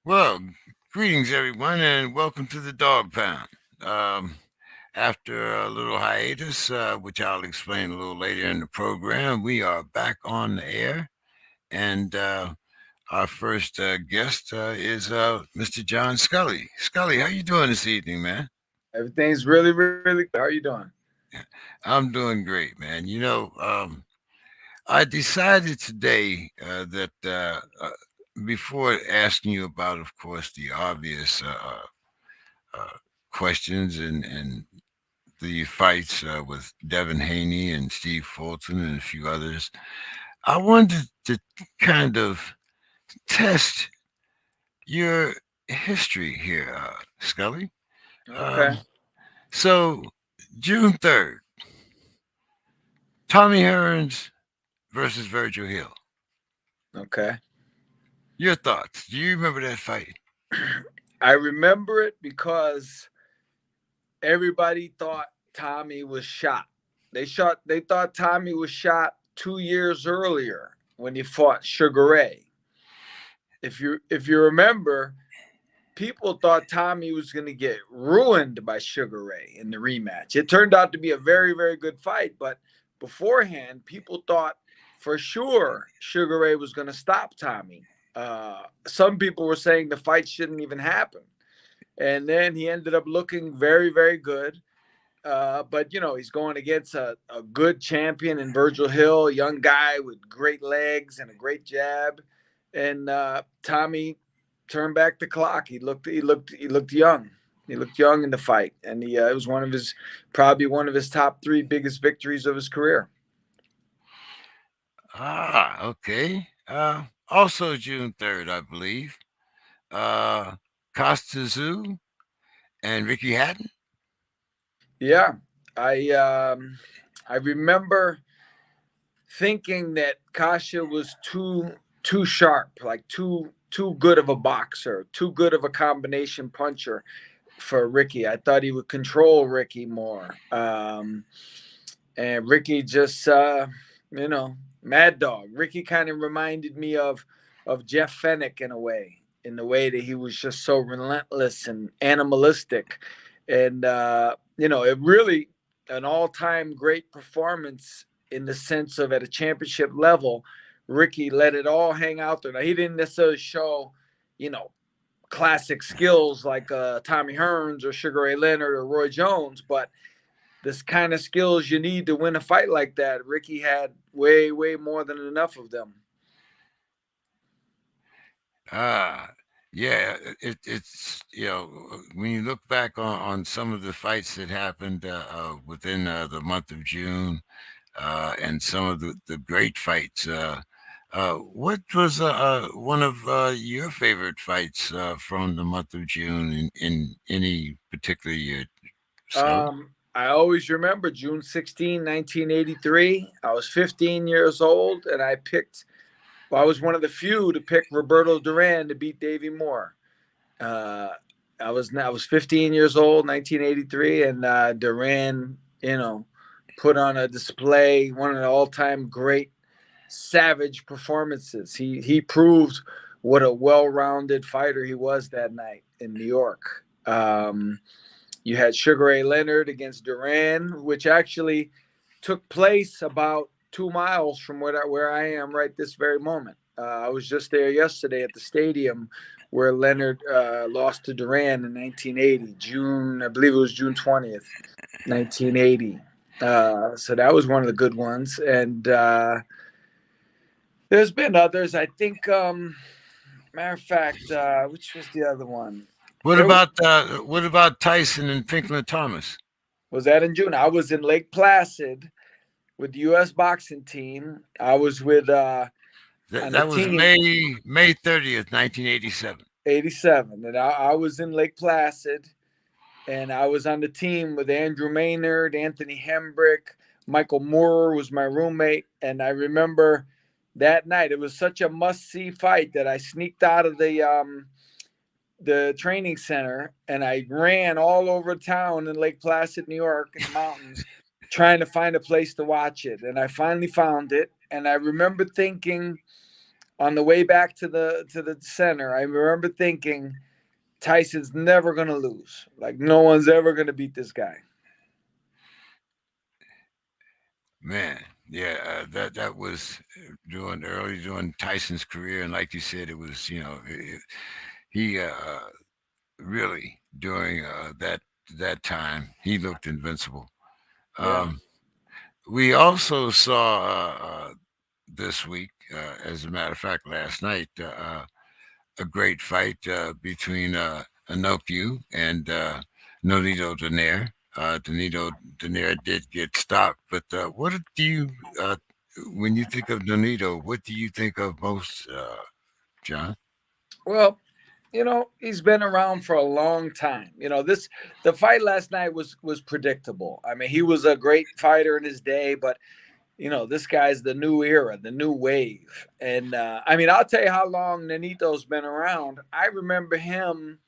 Well, greetings everyone, and welcome to the Dog Pound. After a little hiatus, which I'll explain a little later in the program, we are back on the air, and our first guest is Mr. John Scully. Scully, how you doing this evening, man? Everything's really, really good. How are you doing? I'm doing great, man. I decided today that before asking you about, of course, the obvious uh, questions and the fights with Devin Haney and Steve Fulton and a few others, I wanted to kind of test your history here, Scully. Okay. Um, so, June 3rd, Tommy Hearns versus Virgil Hill. Okay. Your thoughts? Do you remember that fight? I remember it because everybody thought Tommy was shot. They thought Tommy was shot 2 years earlier when he fought Sugar Ray. If you remember, people thought Tommy was going to get ruined by Sugar Ray in the rematch. It turned out to be a very, very good fight, but beforehand, people thought for sure Sugar Ray was going to stop Tommy. Some people were saying the fight shouldn't even happen. And then he ended up looking very, very good. But, he's going against a good champion in Virgil Hill, a young guy with great legs and a great jab. And Tommy turned back the clock. He looked young. He looked young in the fight, and it was probably one of his top three biggest victories of his career. Okay. Also June 3rd, I believe. Uh, Costa Zoo and Ricky Hatton. Yeah, I remember thinking that Kasha was too sharp, like too good of a boxer, too good of a combination puncher for Ricky. I thought he would control Ricky more. And Ricky just Mad Dog. Ricky kind of reminded me of Jeff Fennick in the way that he was just so relentless and animalistic. And it really an all-time great performance in the sense of at a championship level. Ricky let it all hang out there. Now he didn't necessarily show, you know, classic skills like Tommy Hearns or Sugar Ray Leonard or Roy Jones, but this kind of skills you need to win a fight like that, Ricky had way, way more than enough of them. Ah, yeah. It's when you look back on some of the fights that happened within the month of June, and some of the great fights. What was one of your favorite fights from the month of June in any particular year? So, I always remember June 16, 1983. I was 15 years old, and I was one of the few to pick Roberto Duran to beat Davey Moore. Uh, I was 15 years old, 1983, and Duran, put on a display, one of the all-time great savage performances. He proved what a well-rounded fighter he was that night in New York. You had Sugar Ray Leonard against Duran, which actually took place about 2 miles from where I am right this very moment. I was just there yesterday at the stadium where Leonard lost to Duran in 1980, June, I believe it was June 20th, 1980. So that was one of the good ones. And there's been others. I think, matter of fact, which was the other one? There what about Tyson and Pinkman Thomas? was that in June. I was in Lake Placid with the U.S. boxing team. I was with That on the that was team May 30th, 1987. 87, and I was in Lake Placid, and I was on the team with Andrew Maynard, Anthony Hembrick, Michael Moore was my roommate, and I remember that night it was such a must see fight that I sneaked out of the training center and I ran all over town in Lake Placid, New York, in the mountains, trying to find a place to watch it. And I finally found it. And I remember thinking, on the way back to the center, I remember thinking Tyson's never gonna lose. Like no one's ever gonna beat this guy. Man, yeah, that was during Tyson's career, and like you said, it was he really during that time he looked invincible. Yeah. Um, we also saw this week, as a matter of fact, last night, a great fight between Inoki and Nonito Donaire. Donito Donaire did get stopped, but what do you, uh, when you think of Nonito, what do you think of most, John? Well, he's been around for a long time. The fight last night was predictable. I mean, he was a great fighter in his day, but this guy's the new era, the new wave. And I mean, I'll tell you how long Nanito's been around. I remember him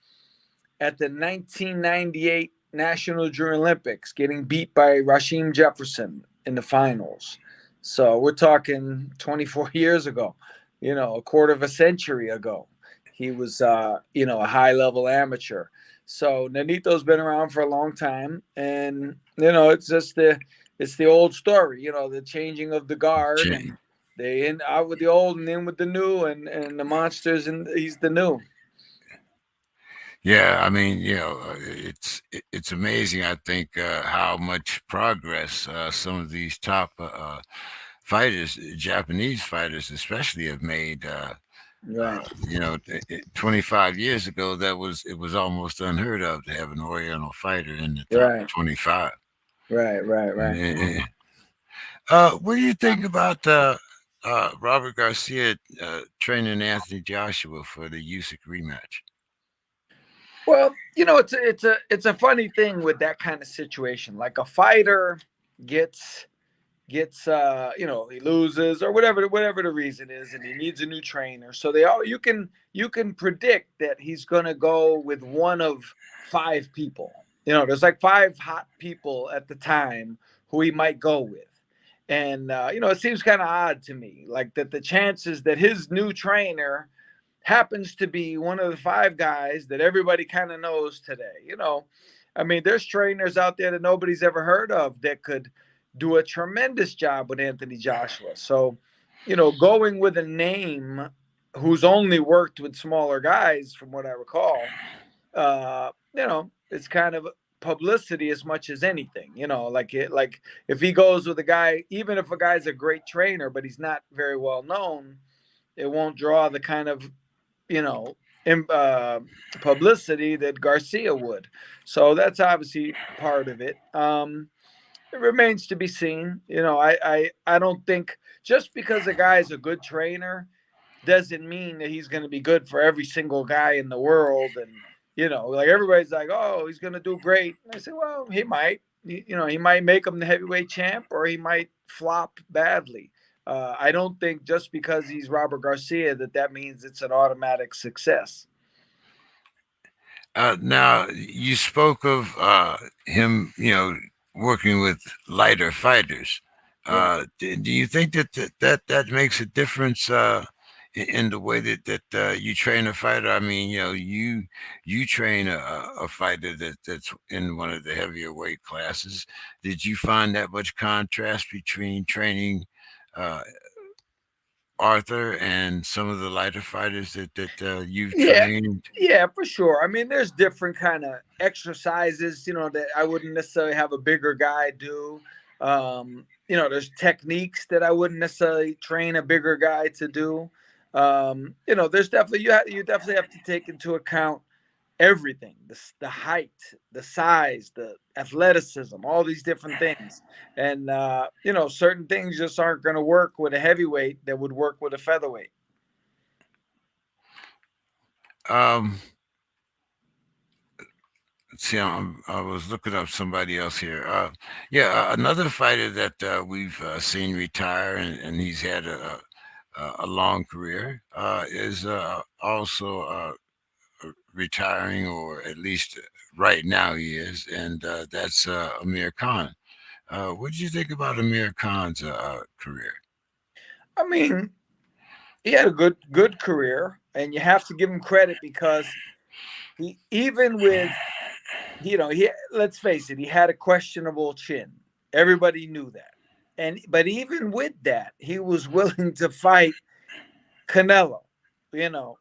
at the 1998 National Junior Olympics getting beat by Rasheem Jefferson in the finals. So we're talking 24 years ago, a quarter of a century ago. He was, a high level amateur. So Nanito's been around for a long time, and it's just the old story. The changing of the guard, and Change. they in out with the old and in with the new, and the monsters, and he's the new. Yeah, I mean, it's amazing. I think how much progress some of these top fighters, Japanese fighters especially, have made. Right, 25 years ago, it was almost unheard of to have an Oriental fighter in the top right, 25. right. Eh, what do you think about Robert Garcia training Anthony Joshua for the Usyk rematch? Well, it's a funny thing with that kind of situation. Like a fighter gets he loses or whatever the reason is, and he needs a new trainer. So you can predict that he's going to go with one of five people. There's like five hot people at the time who he might go with. And it seems kind of odd to me, like that the chances that his new trainer happens to be one of the five guys that everybody kind of knows today. I mean, there's trainers out there that nobody's ever heard of that could do a tremendous job with Anthony Joshua. So, going with a name who's only worked with smaller guys, from what I recall, it's kind of publicity as much as anything. Like if he goes with a guy, even if a guy's a great trainer, but he's not very well known, it won't draw the kind of you know, publicity that Garcia would. So that's obviously part of it. It remains to be seen. I don't think just because a guy is a good trainer doesn't mean that he's going to be good for every single guy in the world. And like everybody's like, oh, he's going to do great. And I say, well, he might. He might make him the heavyweight champ, or he might flop badly. I don't think just because he's Robert Garcia that means it's an automatic success. Now, you spoke of him, working with lighter fighters. Right. Do you think that makes a difference in the way that you train a fighter? I mean, you train a fighter that's in one of the heavier weight classes. Did you find that much contrast between training uh, Arthur and some of the lighter fighters that you've Yeah, trained? yeah, for sure. I mean, there's different kind of exercises, that I wouldn't necessarily have a bigger guy do. There's techniques that I wouldn't necessarily train a bigger guy to do. There's definitely you definitely have to take into account everything, the height, the size, the athleticism, all these different things. And certain things just aren't going to work with a heavyweight that would work with a featherweight. Um, let's see, I was looking up somebody else here. Yeah, another fighter that we've seen retire, and he's had a long career, is also retiring, or at least right now he is, and that's Amir Khan. What do you think about Amir Khan's career? I mean, he had a good career, and you have to give him credit because he, even with, he, let's face it, he had a questionable chin. Everybody knew that. And but even with that, he was willing to fight Canelo. You know,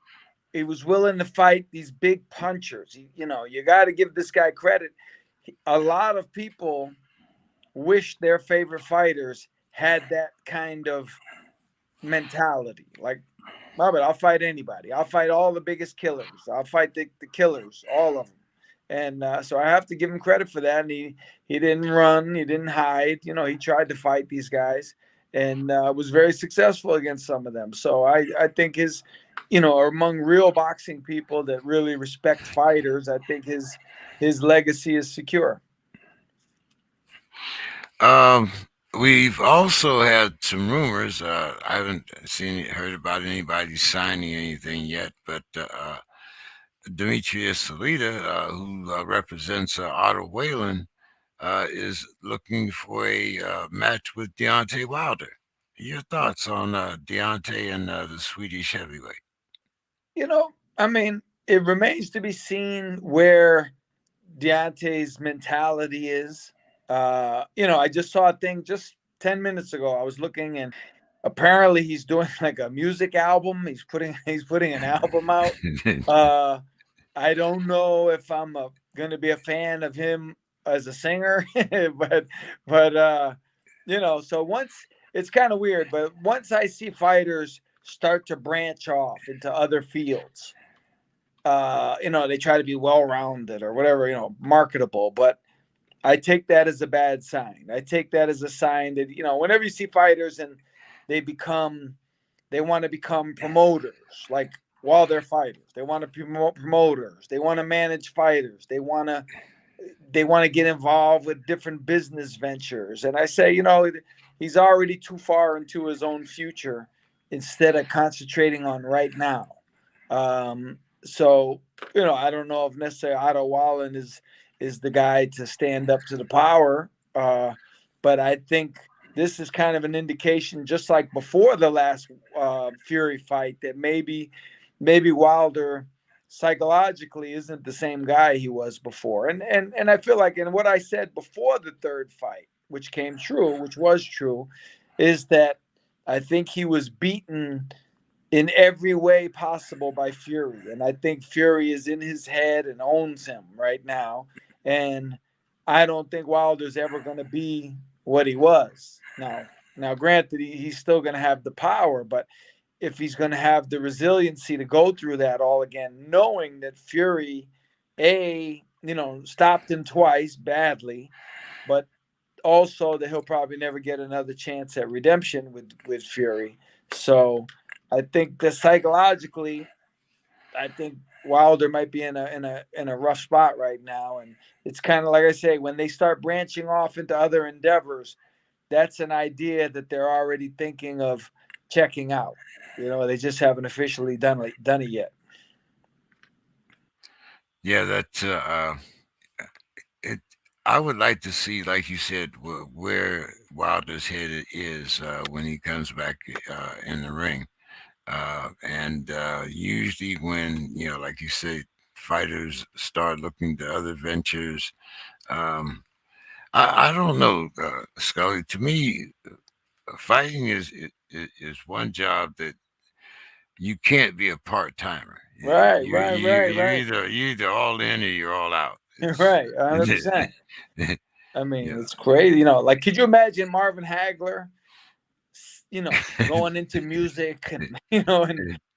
he was willing to fight these big punchers. You got to give this guy credit. A lot of people wish their favorite fighters had that kind of mentality. Like, Robert, I'll fight anybody. I'll fight all the biggest killers. I'll fight the killers, all of them. And so I have to give him credit for that. And he didn't run, he didn't hide. He tried to fight these guys, and was very successful against some of them. So I think among real boxing people that really respect fighters, I think his legacy is secure. Um, we've also had some rumors. I haven't heard about anybody signing anything yet, but Demetrius Salita, who represents Otto Whalen, is looking for a match with Deontay Wilder. Your thoughts on Deontay and the Swedish heavyweight? I mean, it remains to be seen where Deontay's mentality is. I just saw a thing just 10 minutes ago. I was looking, and apparently he's doing like a music album. He's putting an album out. Uh I don't know if I'm going to be a fan of him as a singer, but so once, it's kind of weird, but once I see fighters start to branch off into other fields, they try to be well-rounded or whatever, marketable, but I take that as a bad sign. I take that as a sign that, whenever you see fighters and they become, they want to become promoters, like while they're fighters, they want to promote promoters, they want to manage fighters, they want to get involved with different business ventures. And I say, he's already too far into his own future instead of concentrating on right now. So, I don't know if necessarily Otto Wallen is the guy to stand up to the power. But I think this is kind of an indication, just like before the last Fury fight, that maybe Wilder psychologically isn't the same guy he was before. And I feel like, and what I said before the third fight, which was true, is that I think he was beaten in every way possible by Fury. And I think Fury is in his head and owns him right now. And I don't think Wilder's ever going to be what he was. Now, granted, he's still going to have the power, but if he's going to have the resiliency to go through that all again, knowing that Fury, stopped him twice badly, but also that he'll probably never get another chance at redemption with Fury. So I think that psychologically, I think Wilder might be in a rough spot right now, and it's kind of like I say, when they start branching off into other endeavors, that's an idea that they're already thinking of checking out. They just haven't officially done it yet. Yeah, that it. I would like to see, like you said, where Wilder's head is when he comes back in the ring. And usually, when like you say, fighters start looking to other ventures. Um, I don't know, Scully. To me, fighting is one job that you can't be a part timer. Right, You right, you right, you're right. either all in or you're all out. It's Right, 100%. I mean, yeah. it's crazy. Like, could you imagine Marvin Hagler, going into music and, and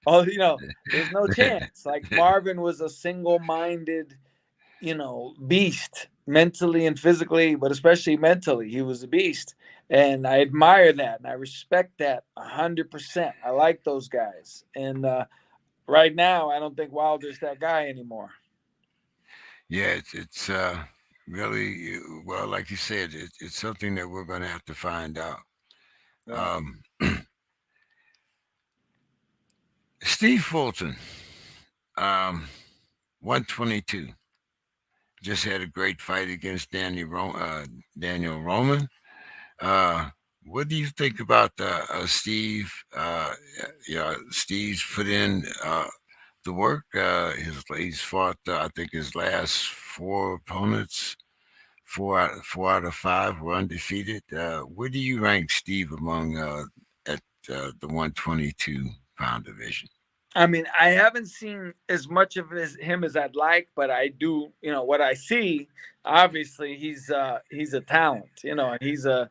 all, there's no chance. Like, Marvin was a single-minded, beast, mentally and physically, but especially mentally. He was a beast. And I admire that and I respect that 100%. I like those guys. And right now, I don't think Wilder's that guy anymore. Yeah, it's really well, like you said, it's something that we're going to have to find out. Yeah. Um, Steve Fulton, um, 122, just had a great fight against Daniel Roman. Uh, what do you think about Steve? Yeah, Steve's put in the work. He's fought, I think, his last four opponents. Four out of five were undefeated. Where do you rank Steve among at the 122-pound division? I mean, I haven't seen as much of him as I'd like, but I do, what I see. Obviously, he's a talent, and he's a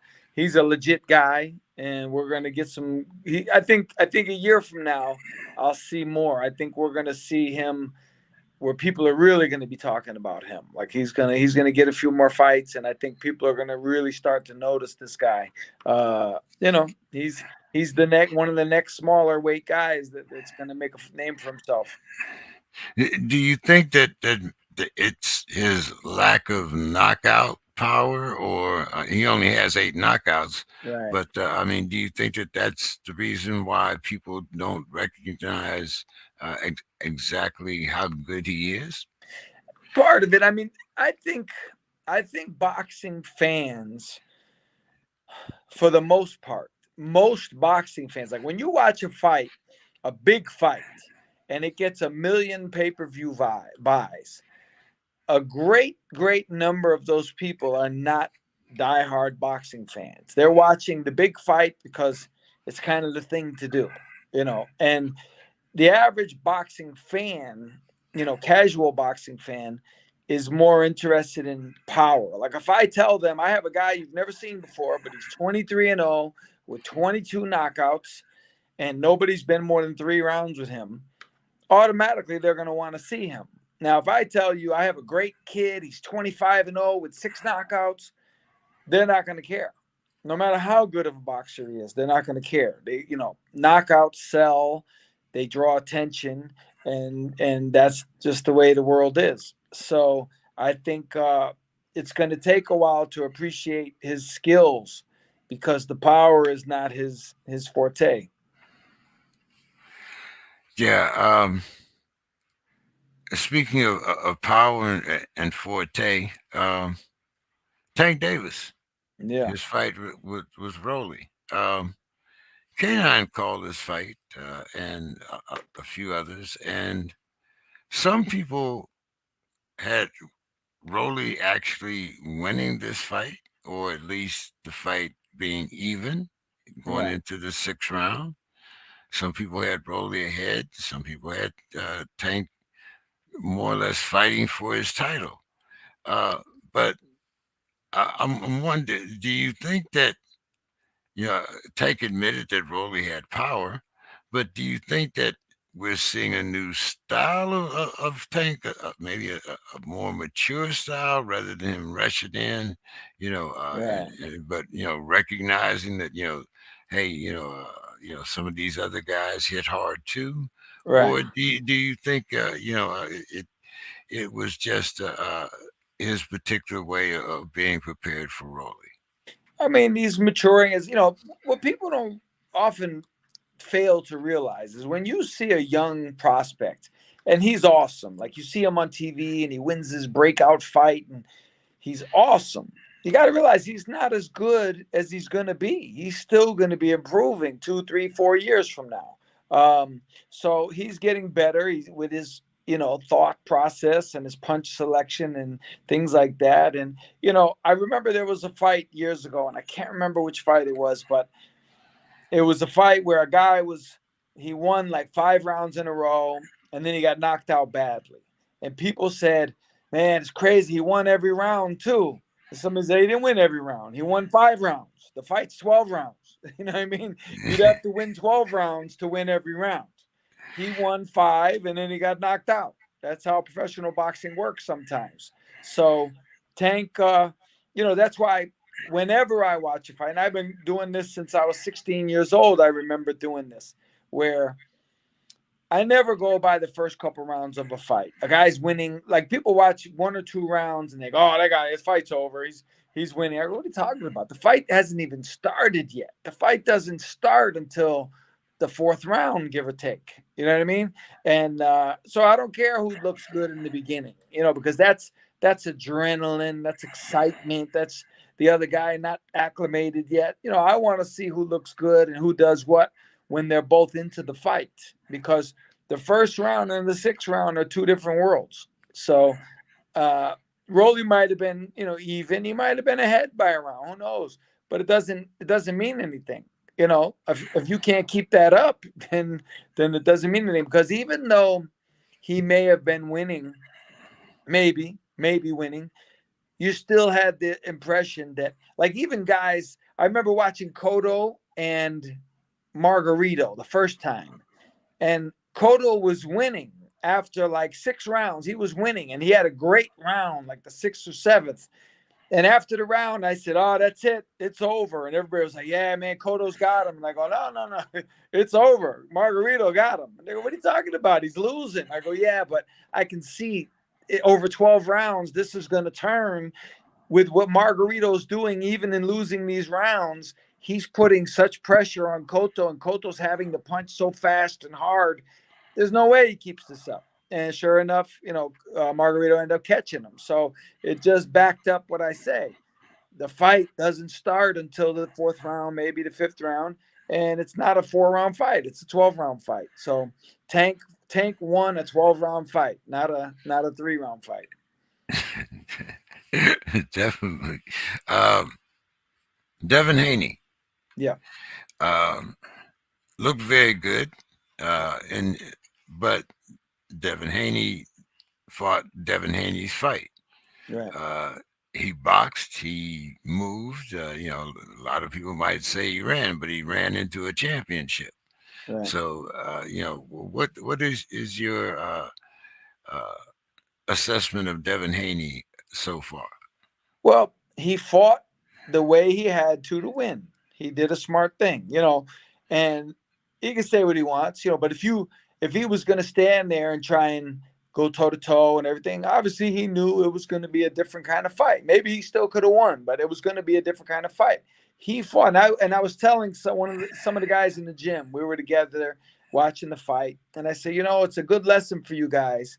legit guy, and we're gonna get some. I think a year from now, I'll see more. I think we're gonna see him where people are really going to be talking about him. Like he's gonna get a few more fights, and I think people are going to really start to notice this guy. He's the next one of the next smaller weight guys that's going to make a name for himself. Do you think that it's his lack of knockout power, or he only has eight knockouts? Right. But I mean, do you think that that's the reason why people don't recognize exactly how good he is? Part of it. I mean, I think boxing fans, for the most part, most boxing fans, like when you watch a fight, a big fight, and it gets a million pay-per-view buys, a great number of those people are not diehard boxing fans. They're watching the big fight because it's kind of the thing to do, And the average boxing fan, casual boxing fan, is more interested in power. Like if I tell them I have a guy you've never seen before, but he's 23-0 with 22 knockouts, and nobody's been more than 3 rounds with him, automatically they're going to want to see him. Now, if I tell you I have a great kid, he's 25-0 with 6 knockouts, they're not going to care. No matter how good of a boxer he is, they're not going to care. Knockouts sell, they draw attention, and that's just the way the world is. So I think it's going to take a while to appreciate his skills because the power is not his forte. Yeah. Speaking of power and forte, Tank Davis, Yeah, his fight was Rolly. Canine called this fight and a few others, and some people had Rolly actually winning this fight, or at least the fight being even going right, into the sixth round. Some people had Rolly ahead. Some people had Tank more or less fighting for his title. Uh, but I'm wondering, do you think that, you know, Tank admitted that Rolly had power, but do you think that we're seeing a new style of Tank, maybe a more mature style rather than him rushing in, right, but recognizing that hey, some of these other guys hit hard too, right. or do you think it was just his particular way of being prepared for Rolly? I mean, he's maturing as what people don't often fail to realize is when you see a young prospect and he's awesome, like you see him on TV and he wins his breakout fight and he's awesome. You got to realize he's not as good as he's going to be. He's still going to be improving 2, 3, 4 years from now. So he's getting better. He's with his thought process and his punch selection and things like that. And I remember there was a fight years ago, and I can't remember which fight it was, but it was a fight where a guy he won like 5 rounds in a row, and then he got knocked out badly. And people said, "Man, it's crazy. He won every round too." And somebody said he didn't win every round. He won 5 rounds. The fight's 12 rounds. You know what I mean? You'd have to win 12 rounds to win every round. He won five, and then he got knocked out. That's how professional boxing works sometimes. So Tank, that's why whenever I watch a fight, and I've been doing this since I was 16 years old, I remember doing this, where I never go by the first couple rounds of a fight. A guy's winning, like people watch 1 or 2 rounds and they go, "Oh, that guy, his fight's over. He's winning." I go, "What are you talking about? The fight hasn't even started yet. The fight doesn't start until the fourth round, give or take." You know what I mean? And so I don't care who looks good in the beginning, because that's adrenaline, that's excitement, the other guy not acclimated yet. I want to see who looks good and who does what when they're both into the fight, because the first round and the sixth round are two different worlds. So uh, Rolly might have been, even. He might have been ahead by a round. Who knows? But it doesn't mean anything. If you can't keep that up, then it doesn't mean anything. Because even though he may have been winning, maybe winning, you still had the impression that, like, even guys. I remember watching Cotto and Margarito the first time, and Cotto was winning after like 6 rounds. He was winning, and he had a great round, like the sixth or seventh. And after the round, I said, "Oh, that's it. It's over." And everybody was like, "Yeah, man, Cotto's got him." And I go, "No, no, no, it's over. Margarito got him." And they go, "What are you talking about? He's losing." I go, "Yeah, but I can see over 12 rounds, this is going to turn with what Margarito's doing, even in losing these rounds. He's putting such pressure on Cotto, and Cotto's having to punch so fast and hard. There's no way he keeps this up." And sure enough, Margarito ended up catching him. So it just backed up what I say. The fight doesn't start until the fourth round, maybe the fifth round, and it's not a 4 round fight. It's a 12 round fight. So Tank Tank won a 12 round fight, not a 3 round fight. Definitely. Um, Devin Haney Yeah, um, looked very good, and but Devin Haney fought Devin Haney's fight. right, Uh, he boxed, he moved. A lot of people might say he ran, but he ran into a championship. right. So, what is your uh, assessment of Devin Haney so far? Well, he fought the way he had to win. He did a smart thing, and he can say what he wants, but if he was going to stand there and try and go toe to toe and everything, obviously he knew it was going to be a different kind of fight. Maybe he still could have won, but it was going to be a different kind of fight. He fought, and I was telling some of the guys in the gym. We were together watching the fight, and I said, it's a good lesson for you guys.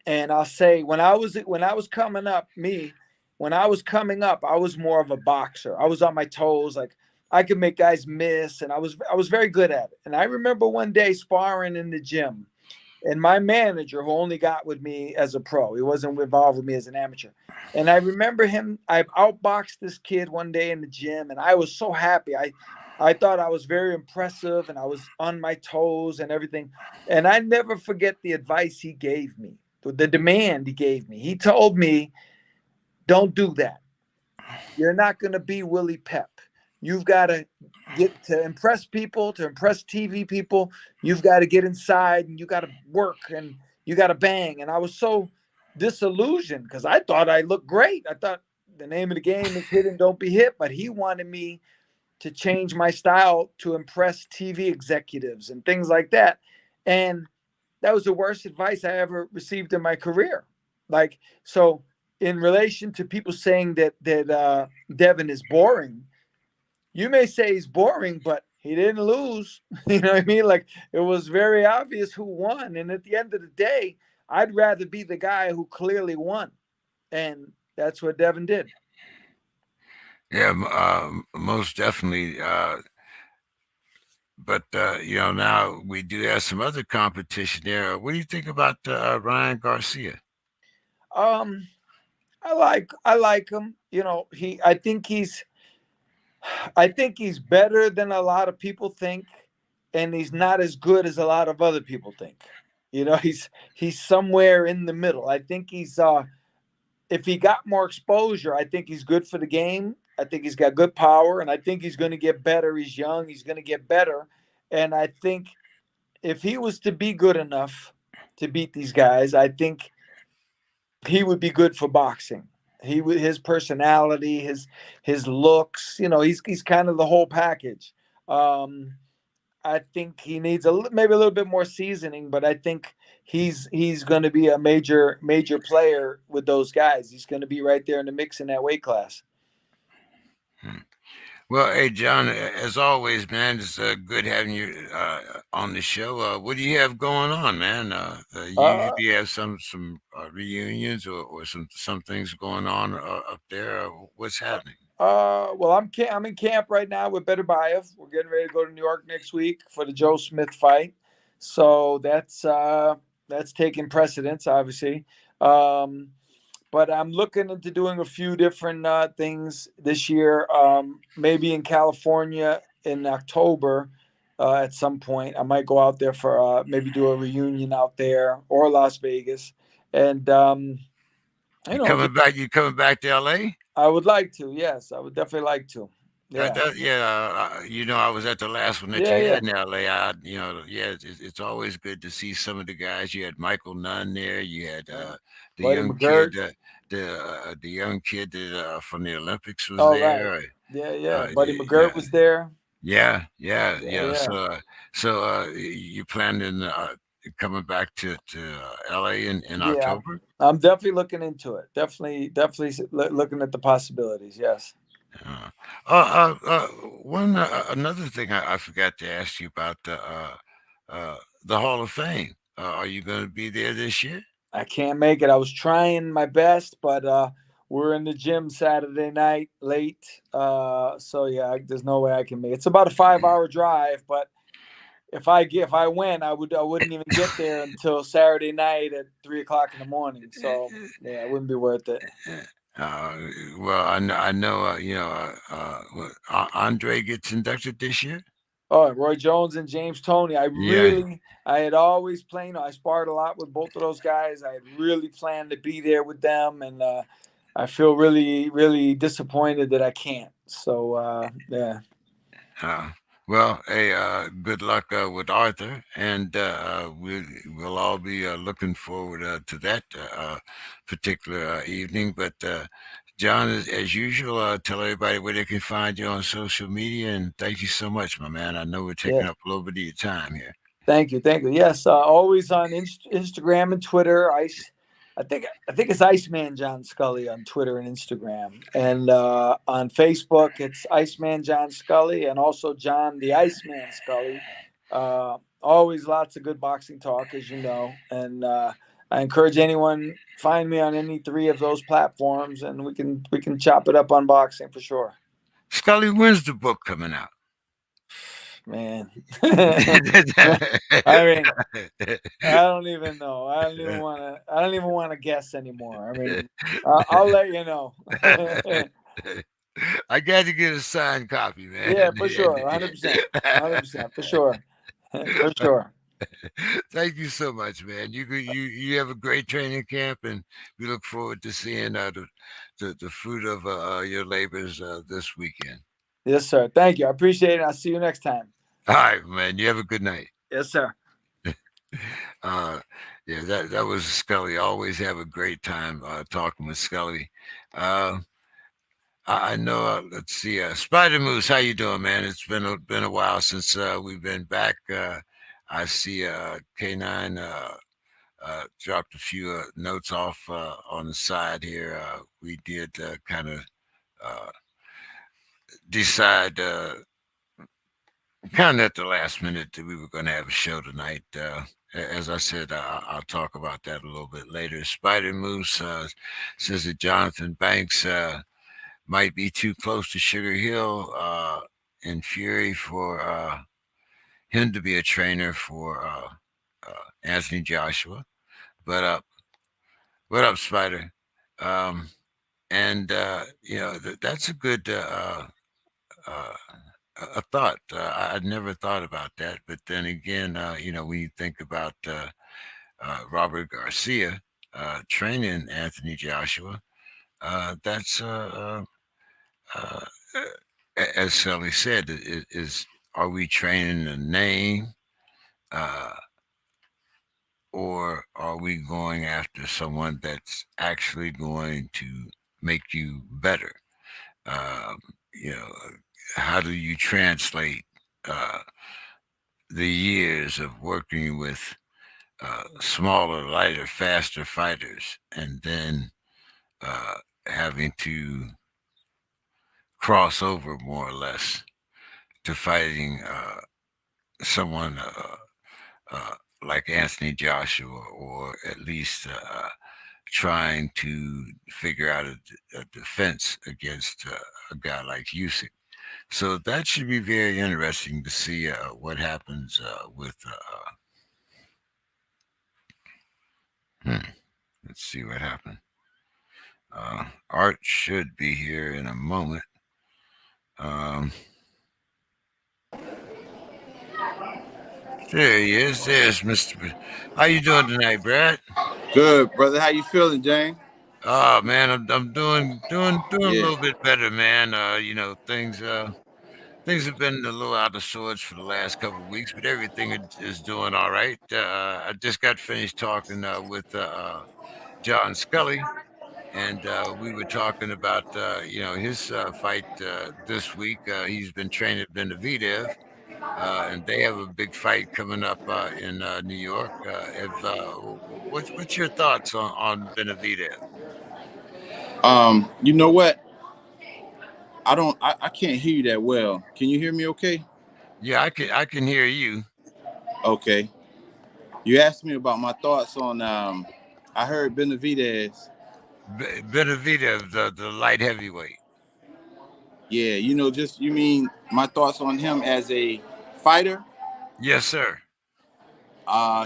And I'll say, when I was coming up, when I was coming up, I was more of a boxer. I was on my toes, like I could make guys miss, and I was very good at it. And I remember one day sparring in the gym, and my manager, who only got with me as a pro, he wasn't involved with me as an amateur. And I remember him. I outboxed this kid one day in the gym, and I was so happy. I thought I was very impressive, and I was on my toes and everything. And I never forget the advice he gave me, the demand he gave me. He told me, "Don't do that. You're not going to be Willie Pep. You've got to get to impress people, to impress TV people. You've got to get inside, and you got to work, and you got to bang." And I was so disillusioned because I thought I looked great. I thought the name of the game is hit and don't be hit, but he wanted me to change my style to impress TV executives and things like that. And that was the worst advice I ever received in my career. Like, so in relation to people saying that Devin is boring, you may say he's boring, but he didn't lose. You know what I mean? Like, it was very obvious who won. And at the end of the day, I'd rather be the guy who clearly won. And that's what Devin did. Yeah, most definitely. But now we do have some other competition there. What do you think about Ryan Garcia? Um, I like him. He I think he's better than a lot of people think, and he's not as good as a lot of other people think. He's somewhere in the middle. I think he's if he got more exposure, I think he's good for the game. I think he's got good power, and I think he's going to get better. He's young. He's going to get better, and I think if he was to be good enough to beat these guys, I think he would be good for boxing. He would his personality, his looks. He's kind of the whole package. Um, I think he needs maybe a little bit more seasoning, but I think he's going to be a major player with those guys. He's going to be right there in the mix in that weight class. Hmm. Well, hey John, as always, man, it's good having you on the show. What do you have going on, man? You Uh, usually have some reunions or some things going on up there. What's happening? Well, I'm in camp right now with Better Bayev. We're getting ready to go to New York next week for the Joe Smith fight. So that's taking precedence, obviously. Um, but I'm looking into doing a few different things this year. Maybe in California in October at some point. I might go out there for maybe do a reunion out there or Las Vegas, and You just coming back? You coming back to L.A.? I would like to. Yes, I would definitely like to. Yeah, Yeah, I was at the last one that yeah, you yeah. had in LA. Yeah, it's always good to see some of the guys. You had Michael Nunn there. You had Yeah. the Buddy young kid, McGirt. the young kid that from the Olympics was All right. there. Yeah, yeah. Buddy Yeah, McGirt was there. Yeah, yeah. you planning coming back to LA in Yeah, October? I'm definitely looking into it. Definitely looking at the possibilities. Yes. Uh, one another thing I forgot to ask you about the Hall of Fame. Are you going to be there this year? I can't make it. I was trying my best, but we're in the gym Saturday night late. So yeah, there's no way I can make it. It's about a 5 hour drive, but if I went, I wouldn't even get there until Saturday night at 3 o'clock in the morning. So yeah, it wouldn't be worth it. Uh, I know. Andre gets inducted this year. Oh, and Roy Jones and James Toney. Yeah. I had always planned. I sparred a lot with both of those guys. I had really planned to be there with them, and I feel really disappointed that I can't. So yeah, Uh, well, hey, good luck with Arthur, and we'll all be looking forward to that particular evening. But John, as usual, tell everybody where they can find you on social media, and thank you so much, my man. I know we're taking yeah. up a little bit of your time here. Thank you, thank you. Yes, always on Instagram and Twitter. I think it's Iceman John Scully on Twitter and Instagram, and on Facebook it's Iceman John Scully, and also John the Iceman Scully. Always lots of good boxing talk, as you know, and I encourage anyone find me on any three of those platforms, and we can chop it up on boxing for sure, Scully, when's the book coming out? man. I mean, I don't even know. I don't even want to. I don't even want to guess anymore. I mean, I'll let you know. I got to get a signed copy, Yeah, man. for sure. 100%. 100%. For sure. For sure. Thank you so much, man. You have a great training camp, and we look forward to seeing the fruit of your labors this weekend. Yes, sir. Thank you. I appreciate it. I'll see you next time. All right, man. You have a good night. Yes, sir. uh, yeah, that was Scully. Always have a great time talking with Scully. Uh, I know. Let's see. Spider Moose, how you doing, man? It's been a while since we've been back. I see K9 dropped a few notes off on the side here. We did kind of uh, decide, kind of at the last minute, that we were going to have a show tonight. As I said, I'll talk about that a little bit later. Spider Moose says that Jonathan Banks might be too close to Sugar Hill in Fury for him to be a trainer for Anthony Joshua. But what up, Spider? Um, and that's a good uh, a thought. I'd never thought about that, but then again, when you think about Robert Garcia training Anthony Joshua, that's uh, as Sally said, is are we training a name, uh, or are we going after someone that's actually going to make you better? Um, you know, how do you translate the years of working with smaller, lighter, faster fighters, and then uh, having to cross over more or less to fighting someone uh, like Anthony Joshua, or at least trying to figure out a defense against a guy like Usyk. So that should be very interesting to see what happens with. Hmm, let's see what happened. Art should be here in a moment. Um, there he is. There's Mister. How you doing tonight, Brad? Good, brother. How you feeling, Jane? Oh man, I'm doing a Yeah. little bit better, man. Things have been a little out of sorts for the last couple of weeks, but everything is doing all right. I just got finished talking with John Scully, and we were talking about his fight this week. He's been training Benavidez, and they have a big fight coming up in New York. What's your thoughts on Benavidez? You know what? I can't hear you that well. Can you hear me okay? Yeah, I can hear you. Okay. You asked me about my thoughts on I heard Benavidez. Benavidez, the light heavyweight. Yeah, just you mean my thoughts on him as a fighter? Yes, sir.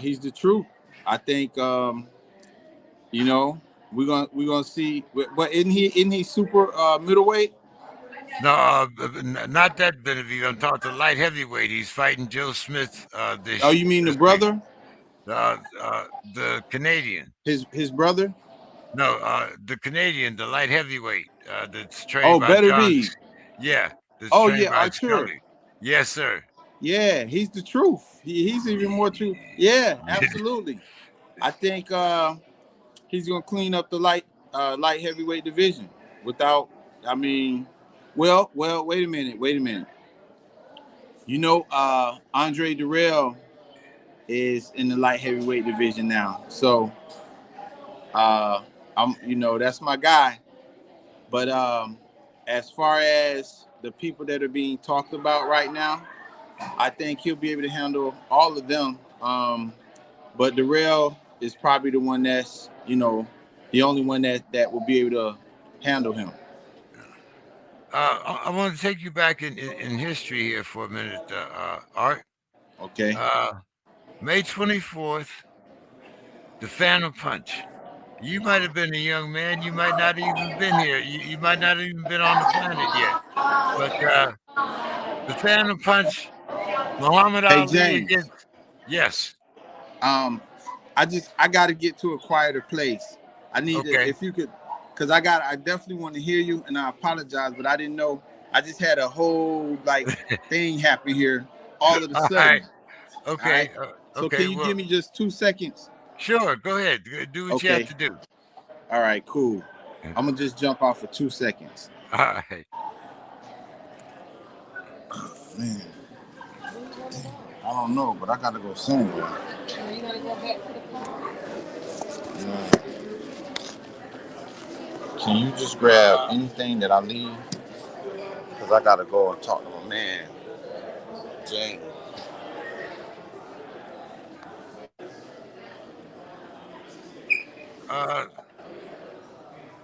He's the truth. I think you know, we're gonna see what isn't he super middleweight? No, not that Benavidez. I'm talking the light heavyweight. He's fighting Joe Smith Oh, you mean the this week. brother? The Canadian. His brother? No, the Canadian, the light heavyweight that's trained Oh, by Better John. be. Yeah, that's Oh trained yeah, by Artur. Scully. Yes, sir. Yeah, he's the truth. He's even more true. Yeah, absolutely. I think he's gonna clean up the light heavyweight division without. I mean, well. Wait a minute. Andre Durrell is in the light heavyweight division now, so I'm that's my guy. But as far as the people that are being talked about right now, I think he'll be able to handle all of them. But Darrell is probably the one that's, the only one that will be able to handle him. I want to take you back in history here for a minute, Art. Okay. Uh, May 24th, the Phantom Punch. You might have been a young man. You might not even been here. You might not even been on the planet yet. But the Phantom Punch, Muhammad Hey Ali James, against. Yes. um, I got to get to a quieter place. I need to, Okay. if you could, because I definitely want to hear you, and I apologize, but I didn't know. I just had a whole thing happen here all of a All right. sudden. All right. Okay. So Okay. can you Well, give me just 2 seconds? sure. Go ahead. Do what you have Okay. to do. All right. Cool. I'm gonna just jump off for 2 seconds. All right. Man, I don't know, but I gotta go somewhere. Are you gonna go back to the car? Yeah. Can you just grab anything that I need? Because I gotta go and talk to my man, Jane. Uh,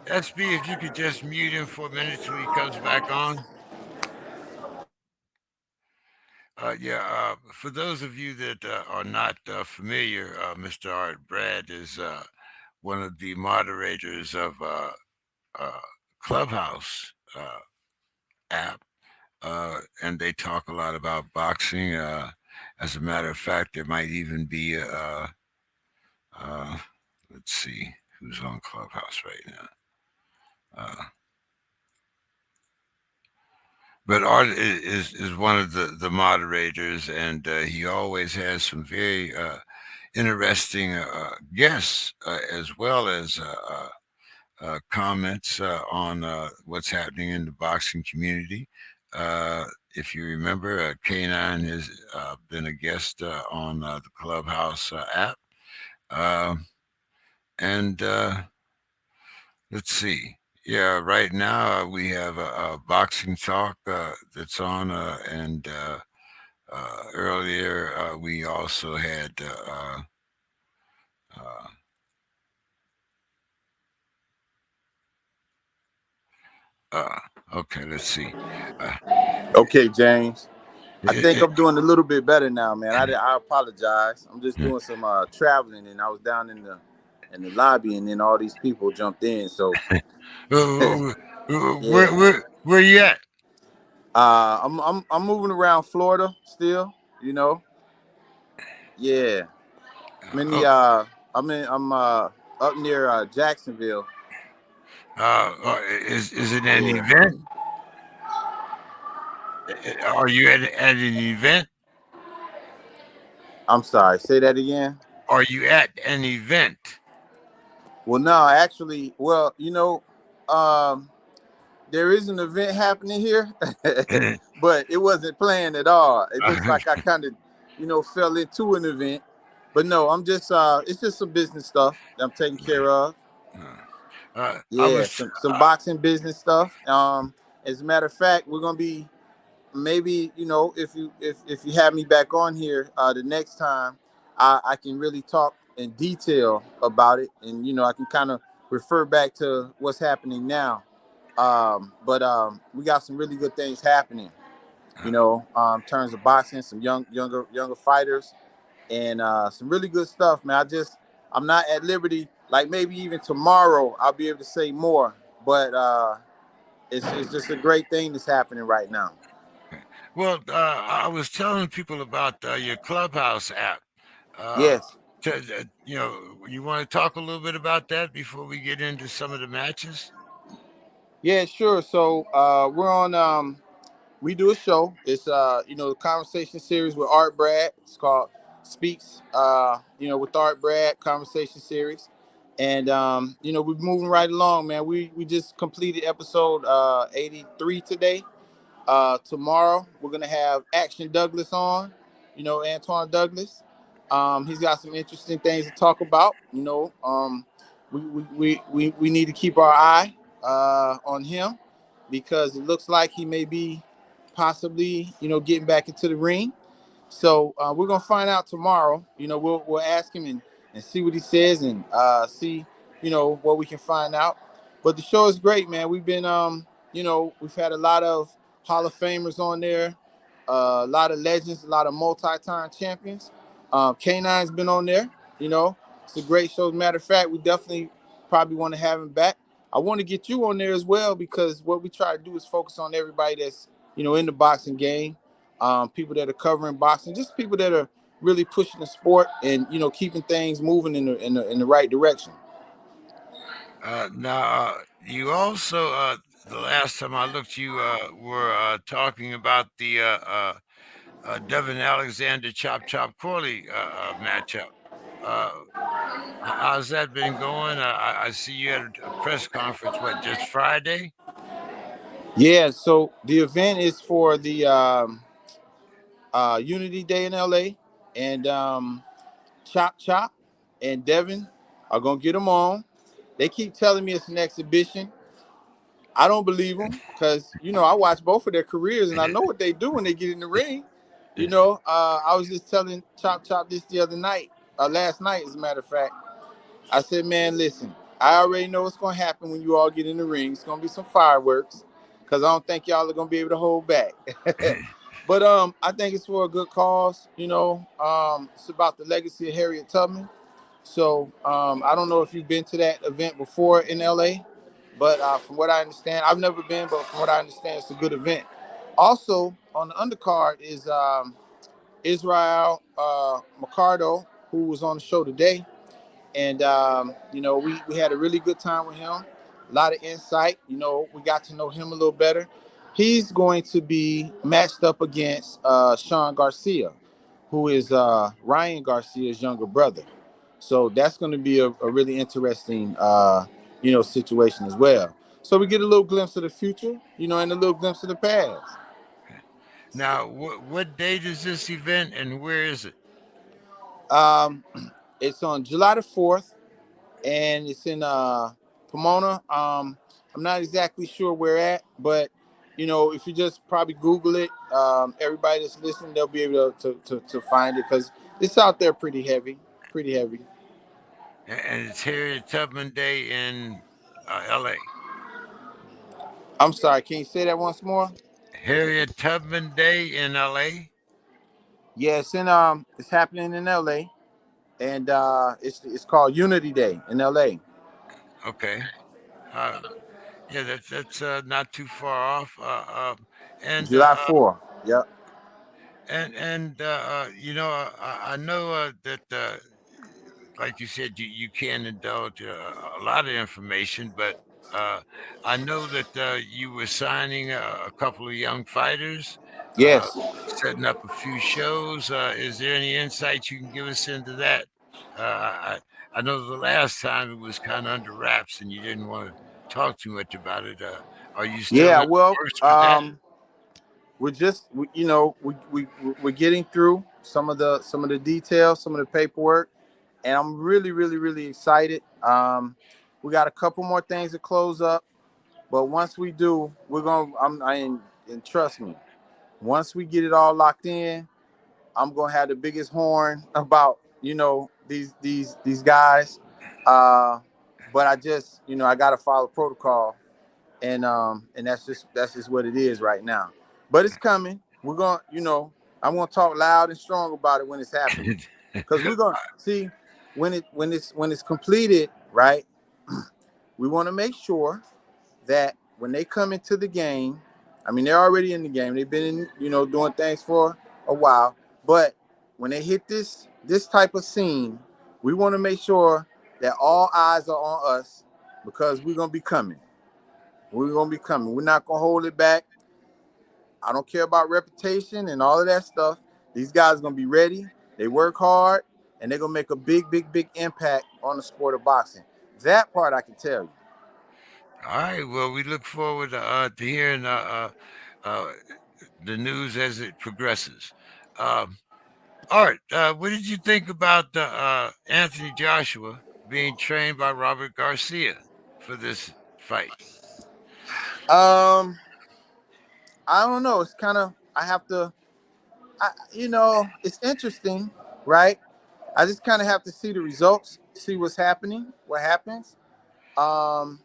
SB, if you could just mute him for a minute till he comes back on. Yeah, for those of you that are not familiar, Mr. Art Brad is one of the moderators of uh, Clubhouse app, and they talk a lot about boxing. As a matter of fact, there might even be uh, let's see who's on Clubhouse right now. Uh, but Art is one of the moderators, and he always has some very interesting guests as well as comments on what's happening in the boxing community. Uh, if you remember, K9 has been a guest on the Clubhouse app. Um and let's see. Yeah, right now we have a boxing talk that's on, and earlier we also had uh, Uh, okay, let's see. Uh, Okay, James. I it, think it, I'm doing a little bit better now, man. I apologize. I'm just doing some traveling, and I was down in the lobby, and then all these people jumped in. So uh, yeah, where you at? I'm moving around Florida still. You know, yeah. I'm in the Oh, up near Jacksonville. is it an Yeah. event? Are you at an event? I'm sorry. Say that again. Are you at an event? Well, no, actually, well, um, there is an event happening here, but it wasn't planned at all. It looks like I kind of, fell into an event. But no, I'm just it's just some business stuff that I'm taking care of. I Yeah, was some boxing business stuff. As a matter of fact, we're gonna be maybe if you have me back on here the next time, I can really talk in detail about it, and I can kind of refer back to what's happening now. But we got some really good things happening. In terms of boxing, some younger fighters, and some really good stuff, man. I'm not at liberty. Like maybe even tomorrow, I'll be able to say more. But it's just a great thing that's happening right now. well. I was telling people about your Clubhouse app. Uh, Yes. you want to talk a little bit about that before we get into some of the matches? Yeah, sure. So we're on. We do a show. It's a conversation series with Art Brad. It's called Speaks. With Art Brad conversation series, and we're moving right along, man. We just completed episode 83 today. Tomorrow we're gonna have Action Douglas on. Antoine Douglas. He's got some interesting things to talk about. We need to keep our eye on him because it looks like he may be possibly getting back into the ring. So we're gonna find out tomorrow. We'll ask him and see what he says and see what we can find out. But the show is great, man. We've been we've had a lot of Hall of Famers on there, a lot of legends, a lot of multi-time champions. K9's been on there. It's a great show. As a matter of fact, we definitely probably want to have him back. I want to get you on there as well because what we try to do is focus on everybody that's in the boxing game, people that are covering boxing, just people that are really pushing the sport and keeping things moving in the right direction. Now, you also the last time I looked, you were talking about the Devin Alexander Chop Chop Corley matchup. Uh, how's that been going? I see you had a press conference. What, just Friday? Yeah, so the event is for the Unity Day in LA, and Chop Chop and Devin are gonna get them on. They keep telling me it's an exhibition. I don't believe them because I watch both of their careers and I know what they do when they get in the ring. I was just telling Chop Chop this the other night, last night, as a matter of fact. I said, man, listen, I already know what's gonna happen when you all get in the ring. It's gonna be some fireworks because I don't think y'all are gonna be able to hold back. But I think it's for a good cause. It's about the legacy of Harriet Tubman. So I don't know if you've been to that event before in LA, but from what I understand, I've never been, but from what I understand, it's a good event. Also on the undercard is Israel Mercado, who was on the show today, and we had a really good time with him. A lot of insight. We got to know him a little better. He's going to be matched up against Sean Garcia, who is Ryan Garcia's younger brother. So that's going to be a really interesting, situation as well. So we get a little glimpse of the future, and a little glimpse of the past. Now, what date is this event and where is it? Um, it's on July the 4th, and it's in Pomona. I'm not exactly sure where at, but if you just probably Google it, everybody that's listening, they'll be able to find it because it's out there pretty heavy, pretty heavy. And it's Harriet Tubman Day in L.A. I'm sorry. Can you say that once more? Harriet Tubman Day in L.A.? Yeah, it's happening in LA, and it's called Unity Day in LA. Okay. Uh, yeah, that's not too far off. And July 4th. Yep. I know that like you said, you can't indulge a lot of information, but uh, I know that you were signing a couple of young fighters, uh, Yes. setting up a few shows. Is there any insight you can give us into that? I know the last time it was kind of under wraps, and you didn't want to talk too much about it. Are you still Yeah. in the Well, works with that? we're just we're getting through some of the details, some of the paperwork, and I'm really excited. We got a couple more things to close up, but once we do, we're gonna. And trust me, once we get it all locked in, I'm gonna have the biggest horn about these guys. Uh, but I just I gotta follow protocol, and that's just what it is right now. But it's coming. We're gonna I'm gonna talk loud and strong about it when it's happening, because we're gonna see when it's completed, right? We want to make sure that when they come into the game, I mean, they're already in the game. They've been in, doing things for a while. But when they hit this type of scene, we want to make sure that all eyes are on us, because we're gonna be coming. We're gonna be coming. We're not gonna hold it back. I don't care about reputation and all of that stuff. These guys are gonna be ready. They work hard, and they're gonna make a big impact on the sport of boxing. That part I can tell you. All right. Well, we look forward to hearing uh, the news as it progresses. Um, Art, what did you think about Anthony Joshua being trained by Robert Garcia for this fight? Um, I don't know. It's kind of it's interesting, right? I just kind of have to see the results, see what's happening, what happens. Um,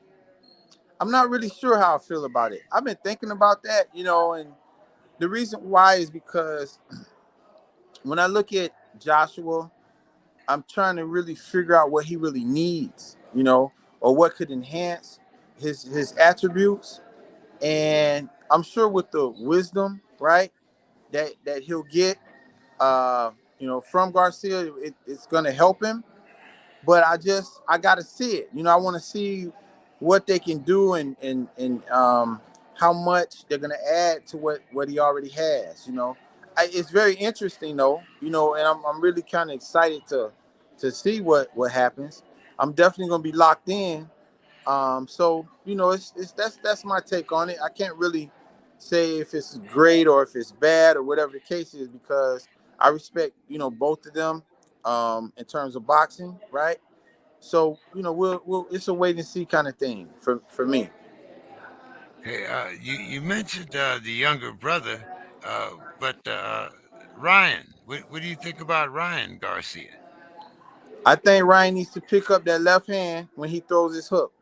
I'm not really sure how I feel about it. I've been thinking about that, and the reason why is because when I look at Joshua, I'm trying to really figure out what he really needs, or what could enhance his attributes. And I'm sure with the wisdom, right, that he'll get, from Garcia, it's going to help him. But I got to see it. I want to see what they can do, and how much they're going to add to what he already has. It's very interesting though. And I'm really kind of excited to see what happens. I'm definitely going to be locked in. So it's that's my take on it. I can't really say if it's great or if it's bad or whatever the case is, because I respect both of them in terms of boxing, right? So we'll it's a wait and see kind of thing for me. Okay, you mentioned the younger brother, but Ryan, what do you think about Ryan Garcia? I think Ryan needs to pick up that left hand when he throws his hook.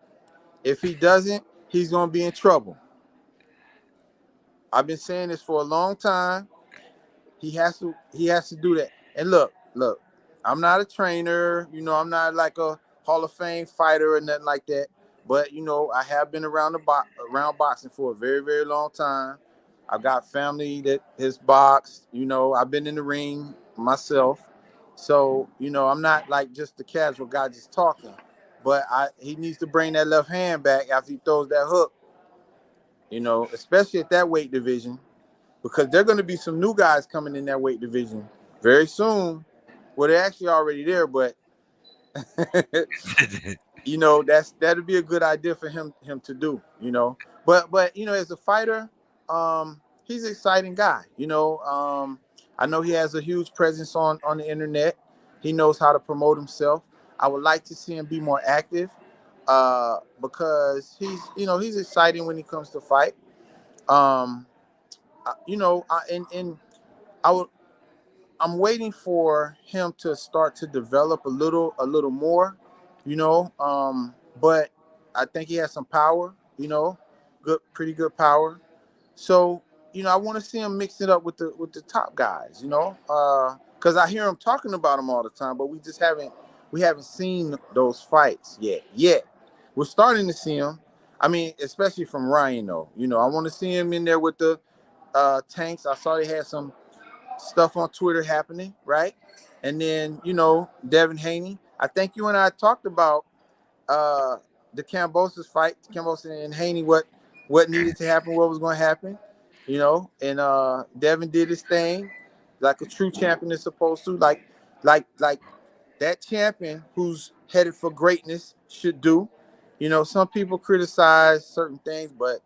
If he doesn't, he's gonna be in trouble. I've been saying this for a long time. He has to do that. And look, I'm not a trainer, I'm not like a Hall of Fame fighter or nothing like that. But I have been around boxing for a very long time. I've got family that has boxed. I've been in the ring myself. So I'm not like just the casual guy just talking. But he needs to bring that left hand back after he throws that hook. Especially at that weight division, because there are going to be some new guys coming in that weight division very soon. Well, they're actually already there, but that'd be a good idea for him to do. But as a fighter, he's an exciting guy. I know he has a huge presence on the internet. He knows how to promote himself. I would like to see him be more active, because he's exciting when he comes to fight. Um, and I would I'm waiting for him to start to develop a little more. But I think he has some power, pretty good power. So I want to see him mix it up with the top guys. Because I hear him talking about them all the time, but we haven't seen those fights yet. Yet we're starting to see them. I mean, especially from Ryan though. I want to see him in there with the tanks. I saw they had some stuff on Twitter happening, right? And then Devin Haney. I think you and I talked about uh the Cambosis fight, Cambosis and Haney, what needed to happen, what was going to happen, and Devin did his thing like a true champion is supposed to, like that champion who's headed for greatness should do. Some people criticize certain things, but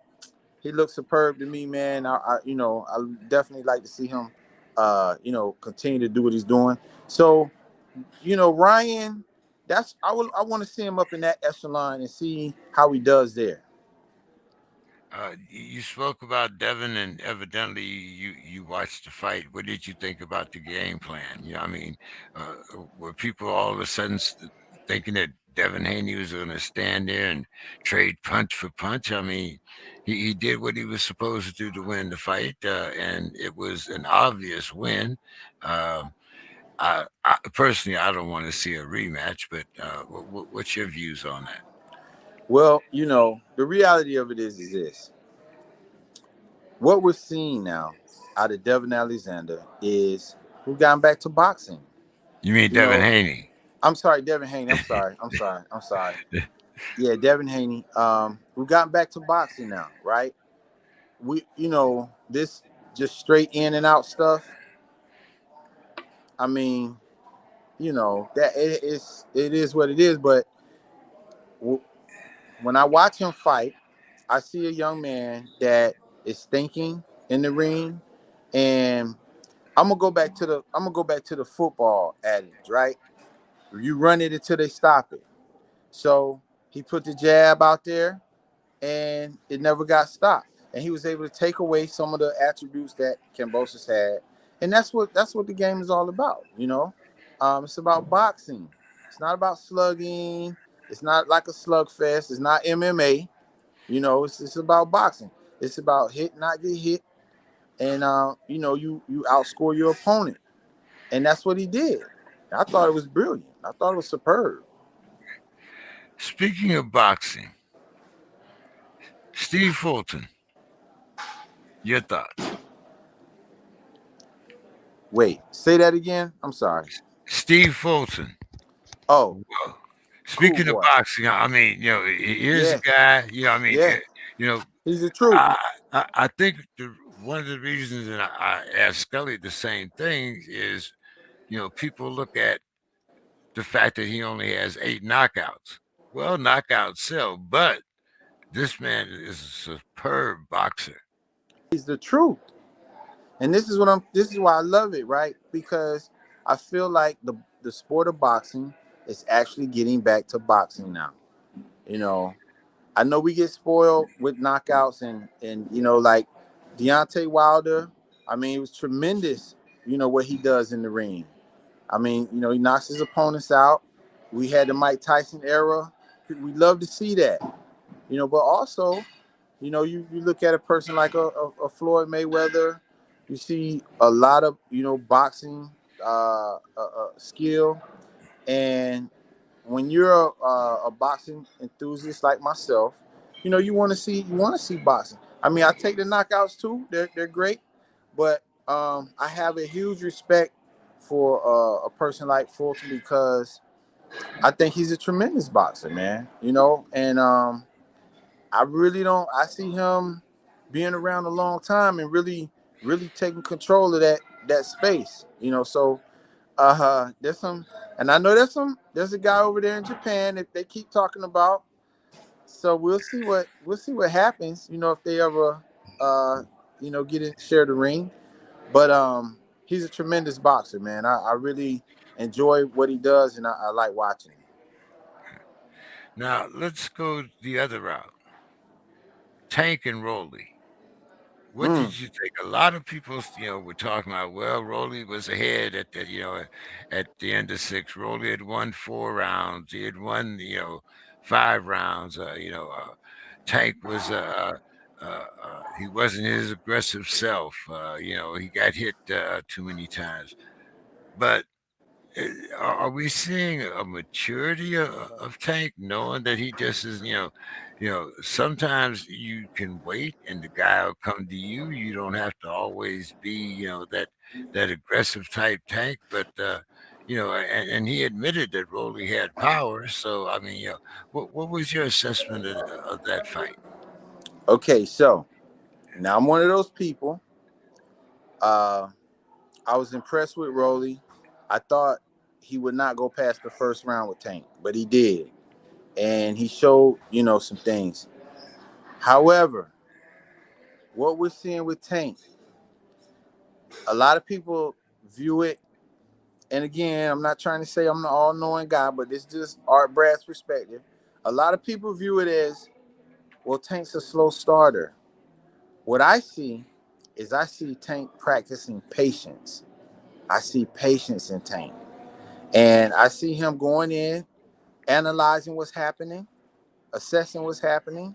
he looks superb to me, man. I definitely like to see him, continue to do what he's doing. So, Ryan, I want to see him up in that echelon and see how he does there. You spoke about Devin, and evidently you watched the fight. What did you think about the game plan? I mean, uh, were people all of a sudden thinking that Devin Haney was going to stand there and trade punch for punch? I mean, he did what he was supposed to do to win the fight, and it was an obvious win. Uh, I personally, I don't want to see a rematch, but what's your views on that? Well, the reality of it is this: what we're seeing now out of Devin Alexander is we've gotten back to boxing. You mean You Devin know, Haney? I'm sorry, Devin Haney. I'm sorry. Yeah, Devin Haney. We've gotten back to boxing now, right? This just straight in and out stuff. I mean, that it is what it is. But w- when I watch him fight, I see a young man that is thinking in the ring, and I'm gonna go back to the football adage, right? You run it until they stop it. So he put the jab out there, and it never got stopped. And he was able to take away some of the attributes that Cambosis had, and that's what the game is all about. It's about boxing. It's not about slugging. It's not like a slugfest. It's not MMA. It's about boxing. It's about hit, not get hit, and you outscore your opponent, and that's what he did. I thought it was brilliant. I thought it was superb. Speaking of boxing, Steve Fulton, your thoughts? Wait, say that again. I'm sorry. Steve Fulton. Oh, Well, cool speaking of boy. boxing, I mean, here's a Yeah, guy. I mean, yeah. you know, He's the truth. I think one of the reasons that I asked Scully the same thing is, people look at the fact that he only has 8 knockouts. Well, knockouts sell, but this man is a superb boxer. He's the truth. And this is why I love it, right? Because I feel like the sport of boxing is actually getting back to boxing now. You know, I know we get spoiled with knockouts and like Deontay Wilder. I mean, it was tremendous, what he does in the ring. I mean, he knocks his opponents out. We had the Mike Tyson era. We love to see that. But also, you look at a person like a Floyd Mayweather, you see a lot of, boxing skill. And when you're a boxing enthusiast like myself, you want to see boxing. I mean, I take the knockouts too; they're great, but I have a huge respect for a person like Fulton because I think he's a tremendous boxer, man. And I really don't. I see him being around a long time and really, really taking control of that space. So there's some, and I know there's a guy over there in Japan that they keep talking about. So we'll see what happens. If they ever get in share the ring. But he's a tremendous boxer, man. I really enjoy what he does, and I like watching him. Now let's go the other route. Tank and Rolly. What Mm. did you think? A lot of people, were talking about, well, Rolly was ahead at the end of six. Rolly had won 4 rounds. He had won, 5 rounds. Tank was He wasn't his aggressive self. He got hit too many times. But are we seeing a maturity of Tank, knowing that he just is, sometimes you can wait and the guy will come to you. You don't have to always be, that aggressive type Tank. But and he admitted that Rolly had power. So I mean, what was your assessment of that fight? Okay, so now I'm one of those people. Uh, I was impressed with Rolly. I thought he would not go past the first round with Tank, but he did, and he showed some things. However, what we're seeing with Tank, a lot of people view it. And again, I'm not trying to say I'm the all-knowing guy, but it's just Art Brad's perspective. A lot of people view it as, well, Tank's a slow starter. What I see is I see Tank practicing patience. I see patience in Tank. And I see him going in, analyzing what's happening, assessing what's happening,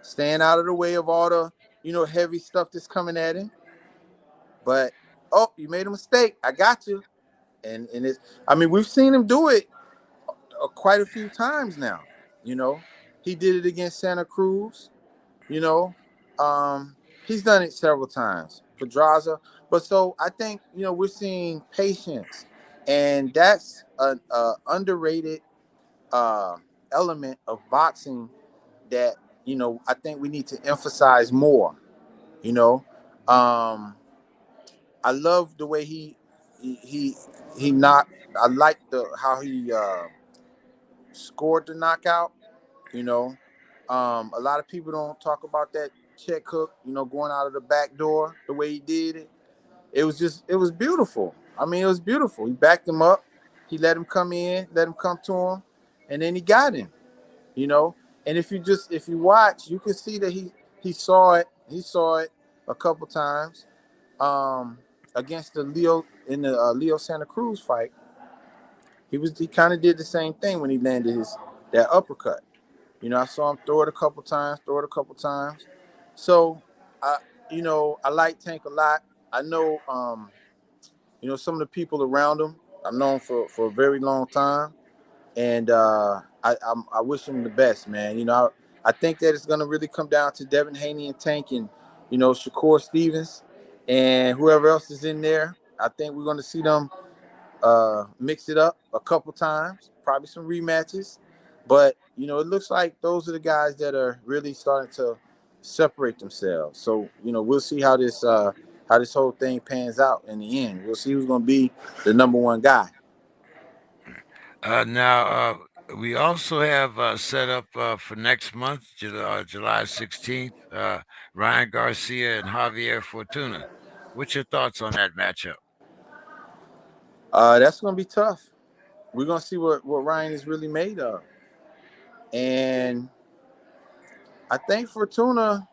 staying out of the way of all the, heavy stuff that's coming at him. But, oh, you made a mistake. I got you. And it's, I mean, we've seen him do it quite a few times now. You know, he did it against Santa Cruz. You know, um, he's done it several times. Pedraza, but so I think we're seeing patience, and that's a underrated uh, element of boxing that I think we need to emphasize more. You know, um, I love the way he knocked. I like the how he scored the knockout. You know, a lot of people don't talk about that check hook. Going out of the back door the way he did it. It was beautiful. I mean, it was beautiful. He backed him up. He let him come in, let him come to him, and then he got him. You know, and if you watch, you can see that he saw it. He saw it a couple times against the Leo in the Leo Santa Cruz fight. He kind of did the same thing when he landed his that uppercut. I saw him throw it a couple times, throw it a couple times. So, I, I like Tank a lot. I know, some of the people around him. I've known for a very long time, and I wish him the best, man. I think that it's gonna really come down to Devin Haney and Tank, and Shakur Stevens, and whoever else is in there. I think we're gonna see them mix it up a couple times, probably some rematches. But it looks like those are the guys that are really starting to separate themselves. So we'll see how this whole thing pans out in the end. We'll see who's going to be the number one guy. Now, we also have set up for next month, July 16th, Ryan Garcia and Javier Fortuna. What's your thoughts on that matchup? That's going to be tough. We're going to see what Ryan is really made of. And I think Fortuna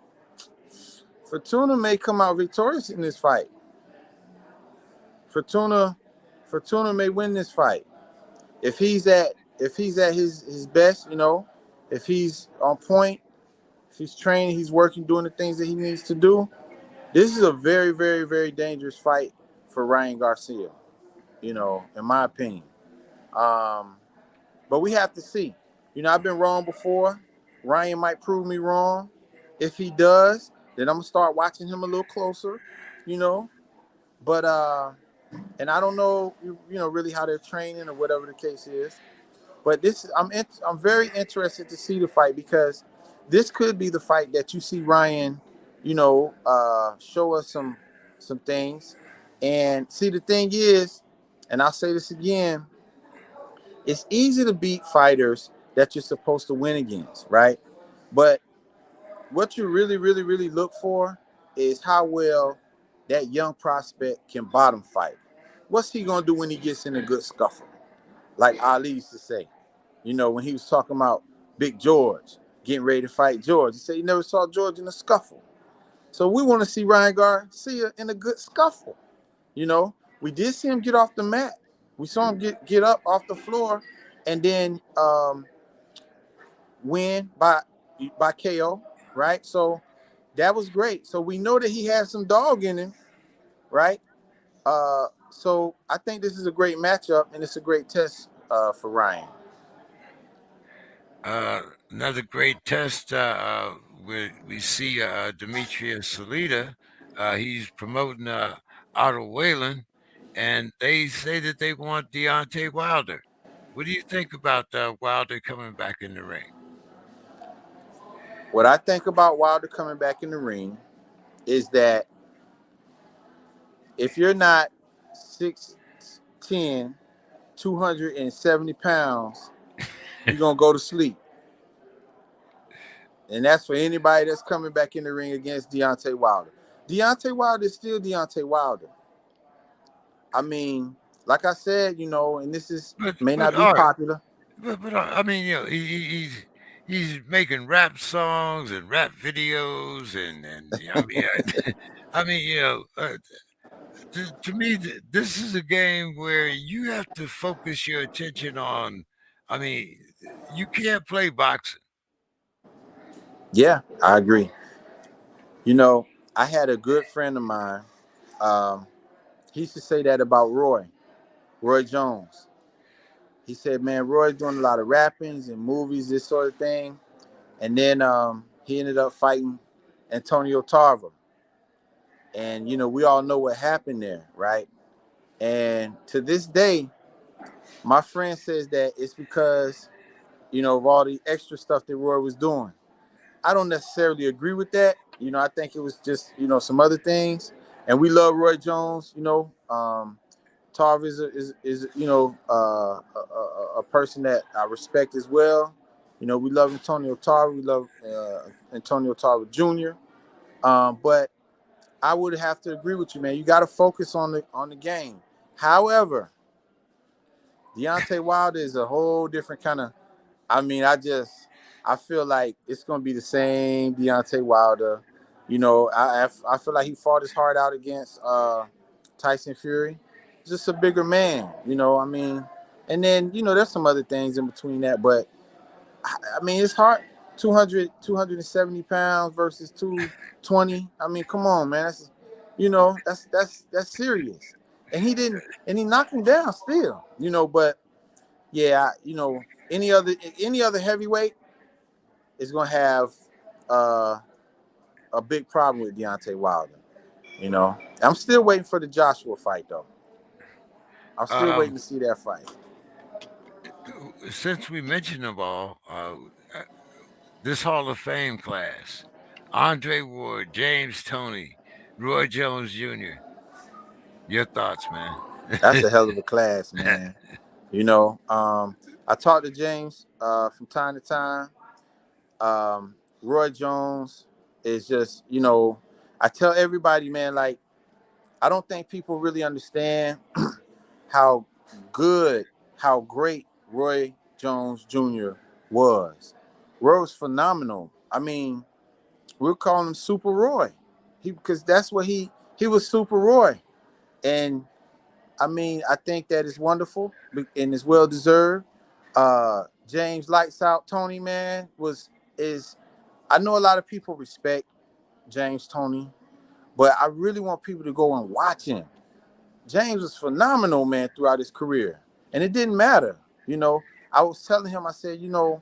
may come out victorious in this fight. Fortuna Fortuna may win this fight. If he's at his best, if he's on point, if he's training, he's working, doing the things that he needs to do. This is a very, very, very dangerous fight for Ryan Garcia, in my opinion. Um, but we have to see. I've been wrong before. Ryan might prove me wrong. If he does, then I'm gonna start watching him a little closer, you know. But and I don't know, really how they're training or whatever the case is. But I'm very interested to see the fight because this could be the fight that you see Ryan, show us some things. And see, the thing is, and I'll say this again, it's easy to beat fighters that you're supposed to win against, right? But what you really, really, really look for is how well that young prospect can bottom fight. What's he gonna do when he gets in a good scuffle? Like Ali used to say, when he was talking about Big George getting ready to fight George. He said he never saw George in a scuffle. So we want to see Ryan Garcia in a good scuffle. We did see him get off the mat. We saw him get up off the floor and then win by KO, right? So that was great. So we know that he has some dog in him, right? So I think this is a great matchup, and it's a great test for Ryan. Another great test where we see Demetrius Salita. He's promoting Otto Whalen, and they say that they want Deontay Wilder. What do you think about Wilder coming back in the ring? What I think about Wilder coming back in the ring is that if you're not 6'10", 270 pounds, you're gonna go to sleep. And that's for anybody that's coming back in the ring against Deontay Wilder. Deontay Wilder is still Deontay Wilder. I mean, like I said, and this is may But not be all right, popular. but I mean, he's making rap songs and rap videos, and I mean, I mean, to me, this is a game where you have to focus your attention on. I mean, you can't play boxing. Yeah, I agree. You know, I had a good friend of mine. Um, he used to say that about Roy Jones. He said, "Man, Roy's doing a lot of rappings and movies, this sort of thing." And then he ended up fighting Antonio Tarver, and we all know what happened there, right? And to this day, my friend says that it's because of all the extra stuff that Roy was doing. I don't necessarily agree with that. I think it was just some other things. And we love Roy Jones. Tarver is a person that I respect as well. We love Antonio Tarver. We love Antonio Tarver Jr. But I would have to agree with you, man. You got to focus on the game. However, Deontay Wilder is a whole different kind of. I mean, I feel like it's gonna be the same Deontay Wilder. I feel like he fought his heart out against Tyson Fury. Just a bigger man, I mean, and then there's some other things in between that, but I mean it's hard. 270 pounds versus 220. I mean, come on, man. That's serious. And he knocked him down still. But yeah, any other heavyweight is gonna have uh, a big problem with Deontay Wilder. I'm still waiting for the Joshua fight though. I'm still Um, waiting to see that fight. since we mentioned them all, uh, this Hall of Fame class: Andre Ward, James Tony, Roy Jones Jr. Your thoughts, man? That's a hell of a class, man. I talk to James from time to time. Roy Jones is just, I tell everybody, man, like I don't think people really understand how good, how great Roy Jones Jr. was. Roy was phenomenal. I mean, we're calling him Super Roy. Because that's what he was, Super Roy. And I mean, I think that is wonderful and is well deserved. James Lights Out Tony, man, is I know a lot of people respect James Tony, but I really want people to go and watch him. James was phenomenal, man, throughout his career. And it didn't matter. You know, I was telling him, I said, you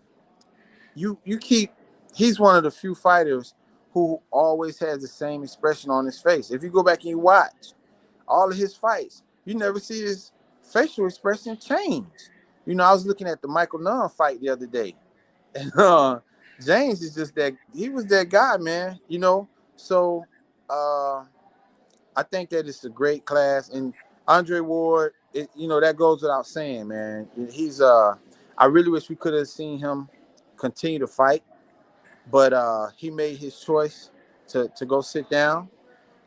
keep he's one of the few fighters who always has the same expression on his face. If you go back and you watch all of his fights, you never see his facial expression change. I was looking at the Michael Nunn fight the other day. And James is just that he was that guy, man. So uh I think that it's a great class, and Andre Ward, that goes without saying, man. I really wish we could have seen him continue to fight, but he made his choice to go sit down,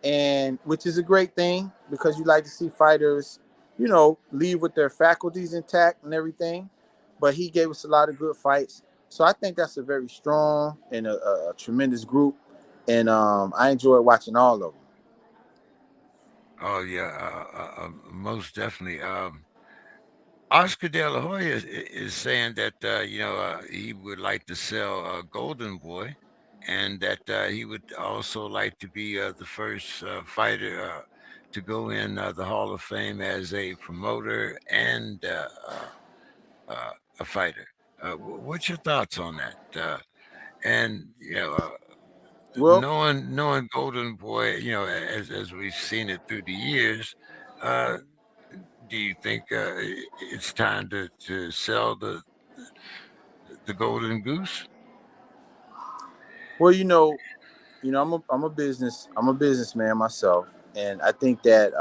and which is a great thing because you like to see fighters, leave with their faculties intact and everything. But he gave us a lot of good fights, so I think that's a very strong and a tremendous group, and I enjoyed watching all of them. Oh yeah, most definitely. Oscar De La Hoya is saying that he would like to sell Golden Boy, and that he would also like to be the first fighter to go in the Hall of Fame as a promoter and a fighter. What's your thoughts on that? And Well, knowing Golden Boy, as we've seen it through the years, uh, do you think it's time to sell the Golden Goose? well, I'm a businessman myself, and I think that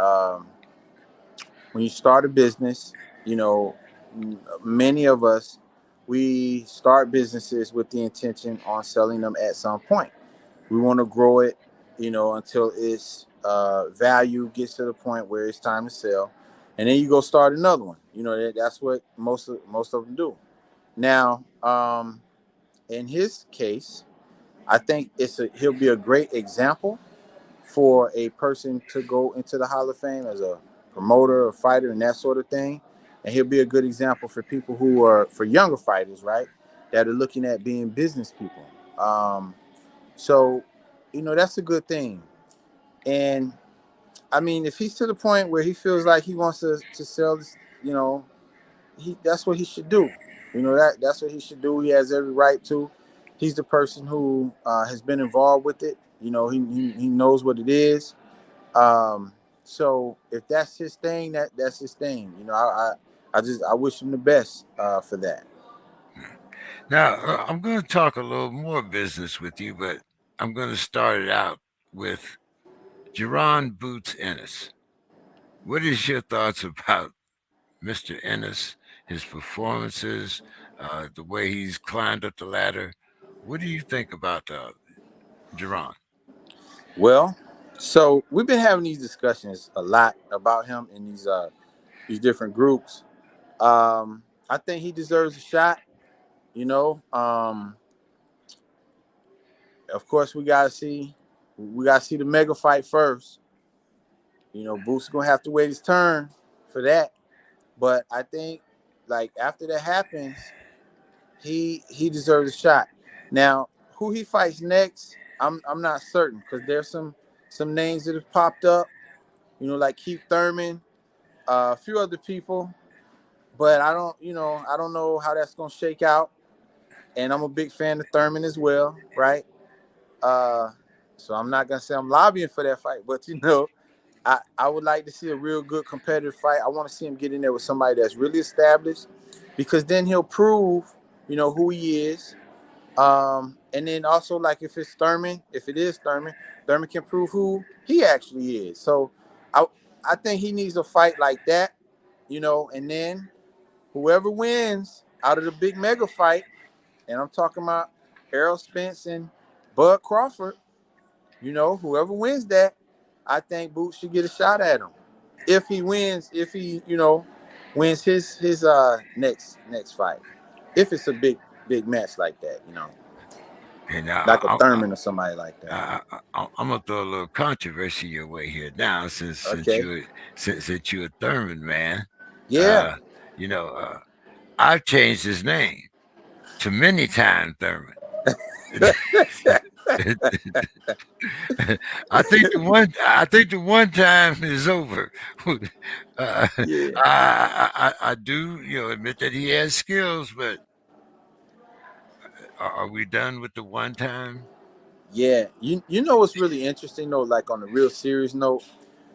when you start a business, you know, many of us we start businesses with the intention on selling them at some point. We want to grow it, until its value gets to the point where it's time to sell, and then you go start another one. That's what most of them do. Now, in his case, I think he'll be a great example for a person to go into the Hall of Fame as a promoter, a fighter, and that sort of thing. And he'll be a good example for people for younger fighters, right, that are looking at being business people. So, that's a good thing. And I mean, if he's to the point where he feels like he wants to sell this, that's what he should do. That's what he should do. He has every right to. He's the person who has been involved with it. He knows what it is. So if that's his thing, that's his thing. I wish him the best for that. Now, I'm going to talk a little more business with you, but I'm going to start it out with Jerron Boots Ennis. What is your thoughts about Mr. Ennis, his performances, the way he's climbed up the ladder? What do you think about Jerron? Well, so we've been having these discussions a lot about him in these different groups. I think he deserves a shot. Of course, we gotta see the mega fight first. Boots gonna have to wait his turn for that. But I think, like, after that happens, he deserves a shot. Now, who he fights next, I'm not certain, because there's some names that have popped up. Like Keith Thurman, a few other people, but I don't know how that's gonna shake out. And I'm a big fan of Thurman as well, right? Uh, so I'm not gonna say I'm lobbying for that fight, but I would like to see a real good competitive fight. I want to see him get in there with somebody that's really established, because then he'll prove, who he is. And then also, like, if it is Thurman, Thurman can prove who he actually is. So I think he needs a fight like that, and then whoever wins out of the big mega fight, and I'm talking about Errol Spence and Bud Crawford, whoever wins that, I think Boots should get a shot at him. If he wins his next fight. If it's a big match like that, Okay, now like a Thurman or somebody like that. I'm gonna throw a little controversy your way here now, Okay. since you're a Thurman man. Yeah. Uh, I've changed his name to many time Thurman. I think the one time is over. Yeah. I do admit that he has skills, but are we done with the one time? Yeah. You know what's really interesting though, like on a real serious note,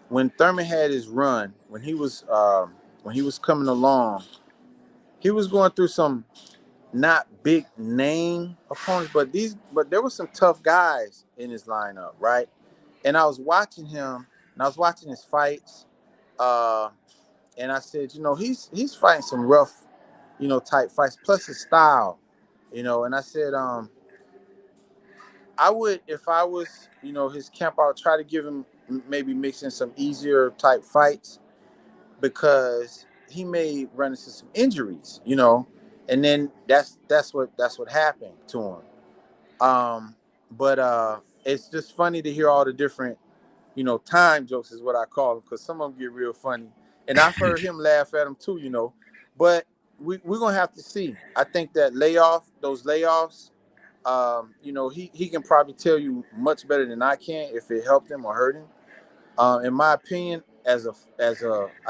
when Thurman had his run, when he was coming along, he was going through some not big name opponents, but there were some tough guys in his lineup, right? And I was watching him, and I was watching his fights, uh, and I said, he's fighting some rough, type fights, plus his style, and I said, I would, if I was, his camp, I would try to give him maybe mix in some easier type fights, because he may run into some injuries, and then that's what happened to him. But it's just funny to hear all the different, time jokes is what I call them, because some of them get real funny, and I've heard him laugh at them too, But we're gonna have to see. I think that those layoffs, He can probably tell you much better than I can if it helped him or hurt him. In my opinion, I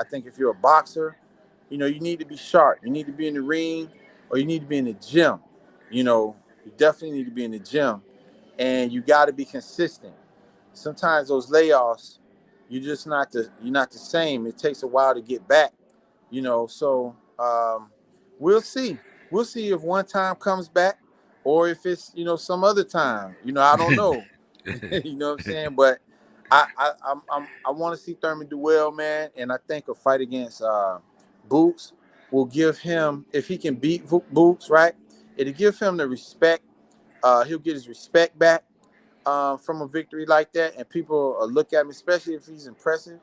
think if you're a boxer, you need to be sharp. You need to be in the ring, or you need to be in the gym. You definitely need to be in the gym, and you got to be consistent. Sometimes those layoffs, you're not the same. It takes a while to get back. So we'll see. We'll see if one time comes back, or if it's some other time. I don't know. You know what I'm saying? But I want to see Thurman do well, man. And I think a fight against Boots will give him, if he can beat Boots, right? It'll give him the respect. He'll get his respect back from a victory like that, and people will look at him, especially if he's impressive.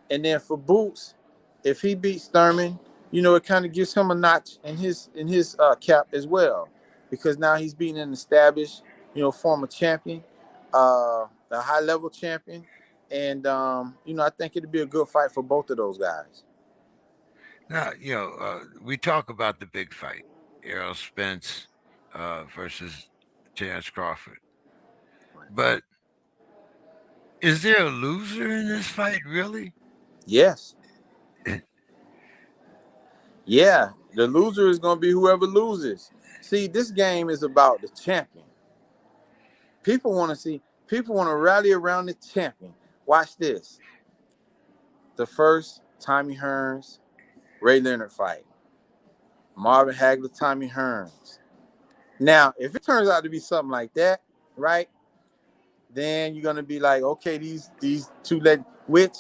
And then for Boots, if he beats Thurman, it kind of gives him a notch in his cap as well, because now he's beating an established, former champion, a high level champion, and I think it'd be a good fight for both of those guys. Now, we talk about the big fight, Errol Spence versus Terrence Crawford. But is there a loser in this fight, really? Yes. Yeah, the loser is going to be whoever loses. See, this game is about the champion. People want to rally around the champion. Watch this. The first Tommy Hearns, Ray Leonard fight. Marvin Hagler, Tommy Hearns. Now, if it turns out to be something like that, right, then you're going to be like, okay, these two which,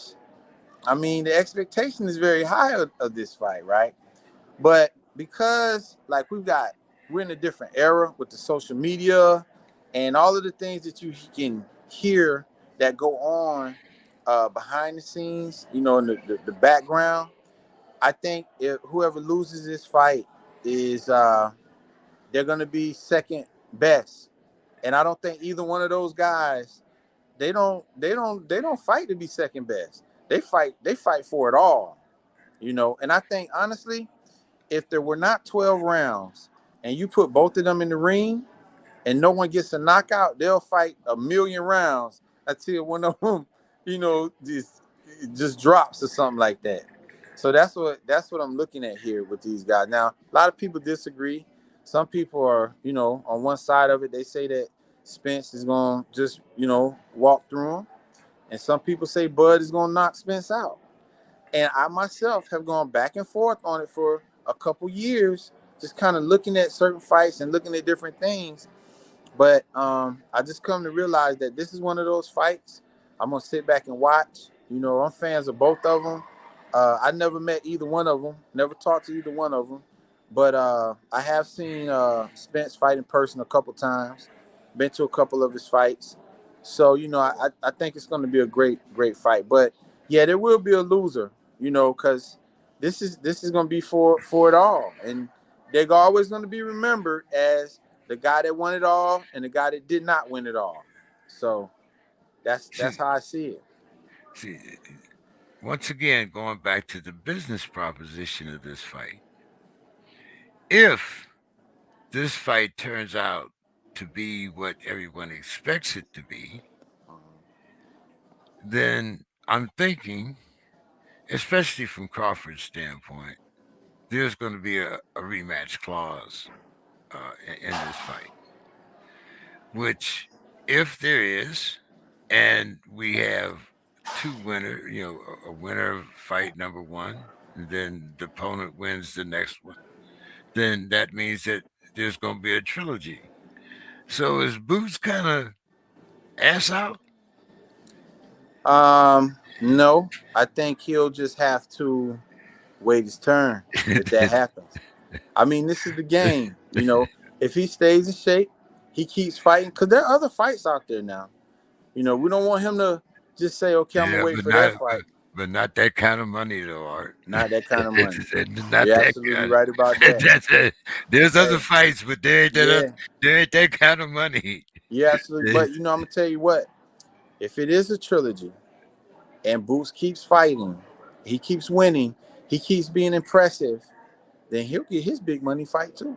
I mean, the expectation is very high of this fight, right? But because we're in a different era with the social media and all of the things that you can hear that go on behind the scenes, in the background, I think if whoever loses this fight is they're going to be second best. And I don't think either one of those guys, they don't fight to be second best. They fight for it all, And I think honestly, if there were not 12 rounds and you put both of them in the ring and no one gets a knockout, they'll fight a million rounds until one of them, just drops or something like that. So that's what I'm looking at here with these guys. Now, a lot of people disagree. Some people are, on one side of it, they say that Spence is going to just, walk through them. And some people say Bud is going to knock Spence out. And I myself have gone back and forth on it for a couple years, just kind of looking at certain fights and looking at different things. But I just come to realize that this is one of those fights I'm going to sit back and watch. I'm fans of both of them. I never met either one of them, never talked to either one of them. But I have seen Spence fight in person a couple times, been to a couple of his fights. So, I think it's going to be a great, great fight. But, yeah, there will be a loser, because this is going to be for it all. And they're always going to be remembered as the guy that won it all and the guy that did not win it all. So that's See, how I see it. see, once again, going back to the business proposition of this fight, if this fight turns out to be what everyone expects it to be, then I'm thinking, especially from Crawford's standpoint, there's going to be a rematch clause in this fight, which, if there is, and we have two winner, a winner of fight number one, and then the opponent wins the next one, then that means that there's going to be a trilogy. So is Boots kind of ass out? No, I think he'll just have to wait his turn if that happens. I mean, this is the game. If he stays in shape, he keeps fighting, because there are other fights out there now. We don't want him to just say, okay, I'm gonna Yeah, wait but for that not fight. but not that kind of money though, Art. Not that kind of money. Not You're that absolutely kind. right about that. That's it. There's other Hey, fights, but yeah, there ain't that kind of money. you're absolutely. But I'm gonna tell you what. If it is a trilogy, and Boots keeps fighting, he keeps winning, he keeps being impressive, then he'll get his big money fight too.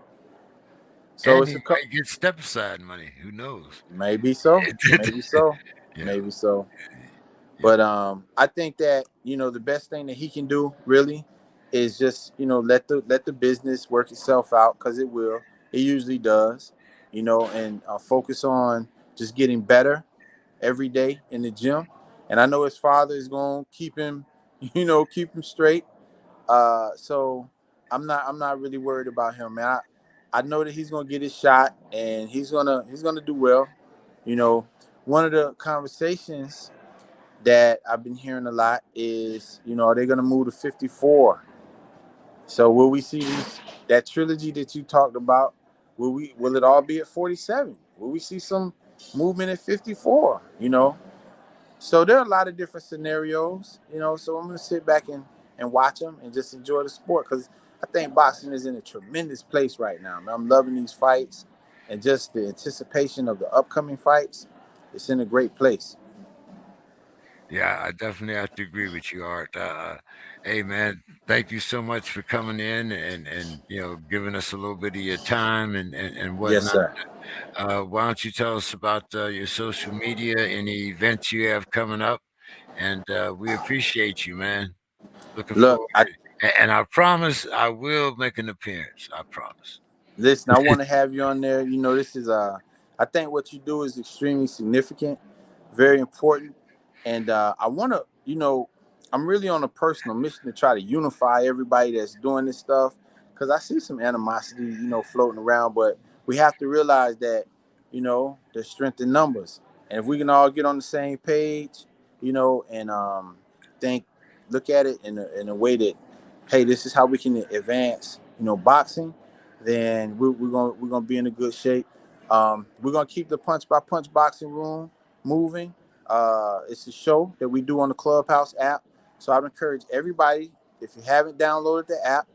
So And it's he a couple. might get step aside money. Who knows? Maybe so. Maybe so. Yeah, Maybe so. yeah, But I think that the best thing that he can do really is just let the business work itself out because it will. It usually does. And focus on just getting better every day in the gym. And I know his father is going to keep him, keep him straight. So I'm not really worried about him, man. I know that he's gonna get his shot and he's gonna do well. You know, one of the conversations that I've been hearing a lot is, are they gonna move to 54? So will we see that trilogy that you talked about? Will it all be at 47? Will we see some movement at 54? So there are a lot of different scenarios, So I'm gonna sit back and watch them and just enjoy the sport because I think boxing is in a tremendous place right now. Man, I'm loving these fights and just the anticipation of the upcoming fights. It's in a great place. yeah. I definitely have to agree with you, Art. Hey, man, thank you so much for coming in and giving us a little bit of your time and Yes, whatnot. sir. Why don't you tell us about your social media, any events you have coming up? And we appreciate you, man. Looking Look, forward to it. And I promise I will make an appearance. I promise. listen, I want to have you on there. This is I think what you do is extremely significant, very important, and I want to, I'm really on a personal mission to try to unify everybody that's doing this stuff because I see some animosity, floating around, but we have to realize that, there's strength in numbers, and if we can all get on the same page, and think, look at it in a way that, hey, this is how we can advance, boxing, then we're gonna be in a good shape. We're gonna keep the punch by punch boxing room moving. It's a show that we do on the Clubhouse app. So I'd encourage everybody, if you haven't downloaded the app,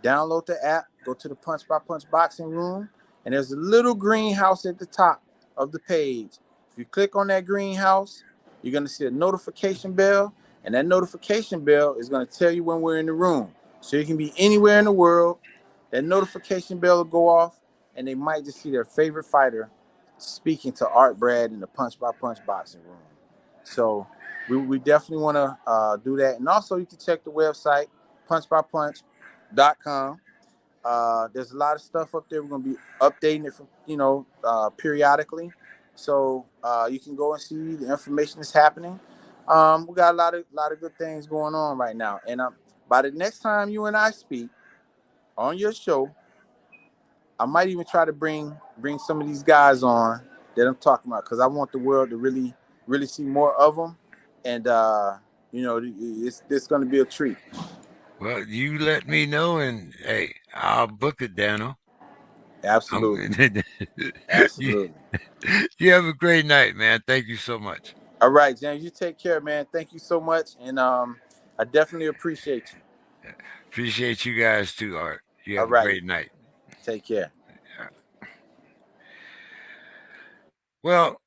download the app, go to the Punch by Punch boxing room, and there's a little greenhouse at the top of the page. If you click on that greenhouse, you're gonna see a notification bell, and that notification bell is gonna tell you when we're in the room. So you can be anywhere in the world. That notification bell will go off, and they might just see their favorite fighter speaking to Art Brad in the Punch by Punch boxing room. So we definitely want to do that. And also, you can check the website, punchbypunch.com. There's a lot of stuff up there. We're going to be updating it, periodically. So you can go and see the information that's happening. We got a lot of good things going on right now. And by the next time you and I speak on your show, I might even try to bring some of these guys on that I'm talking about because I want the world to really really see more of them, and it's going to be a treat. Well, you let me know, and hey, I'll book it, Daniel. Absolutely, I'm, you, absolutely. you have a great night, man. Thank you so much. All right, James, you take care, man. Thank you so much, and I definitely appreciate you. Appreciate you guys too, Art. You All have a righty, great night. take care. Uh, Well,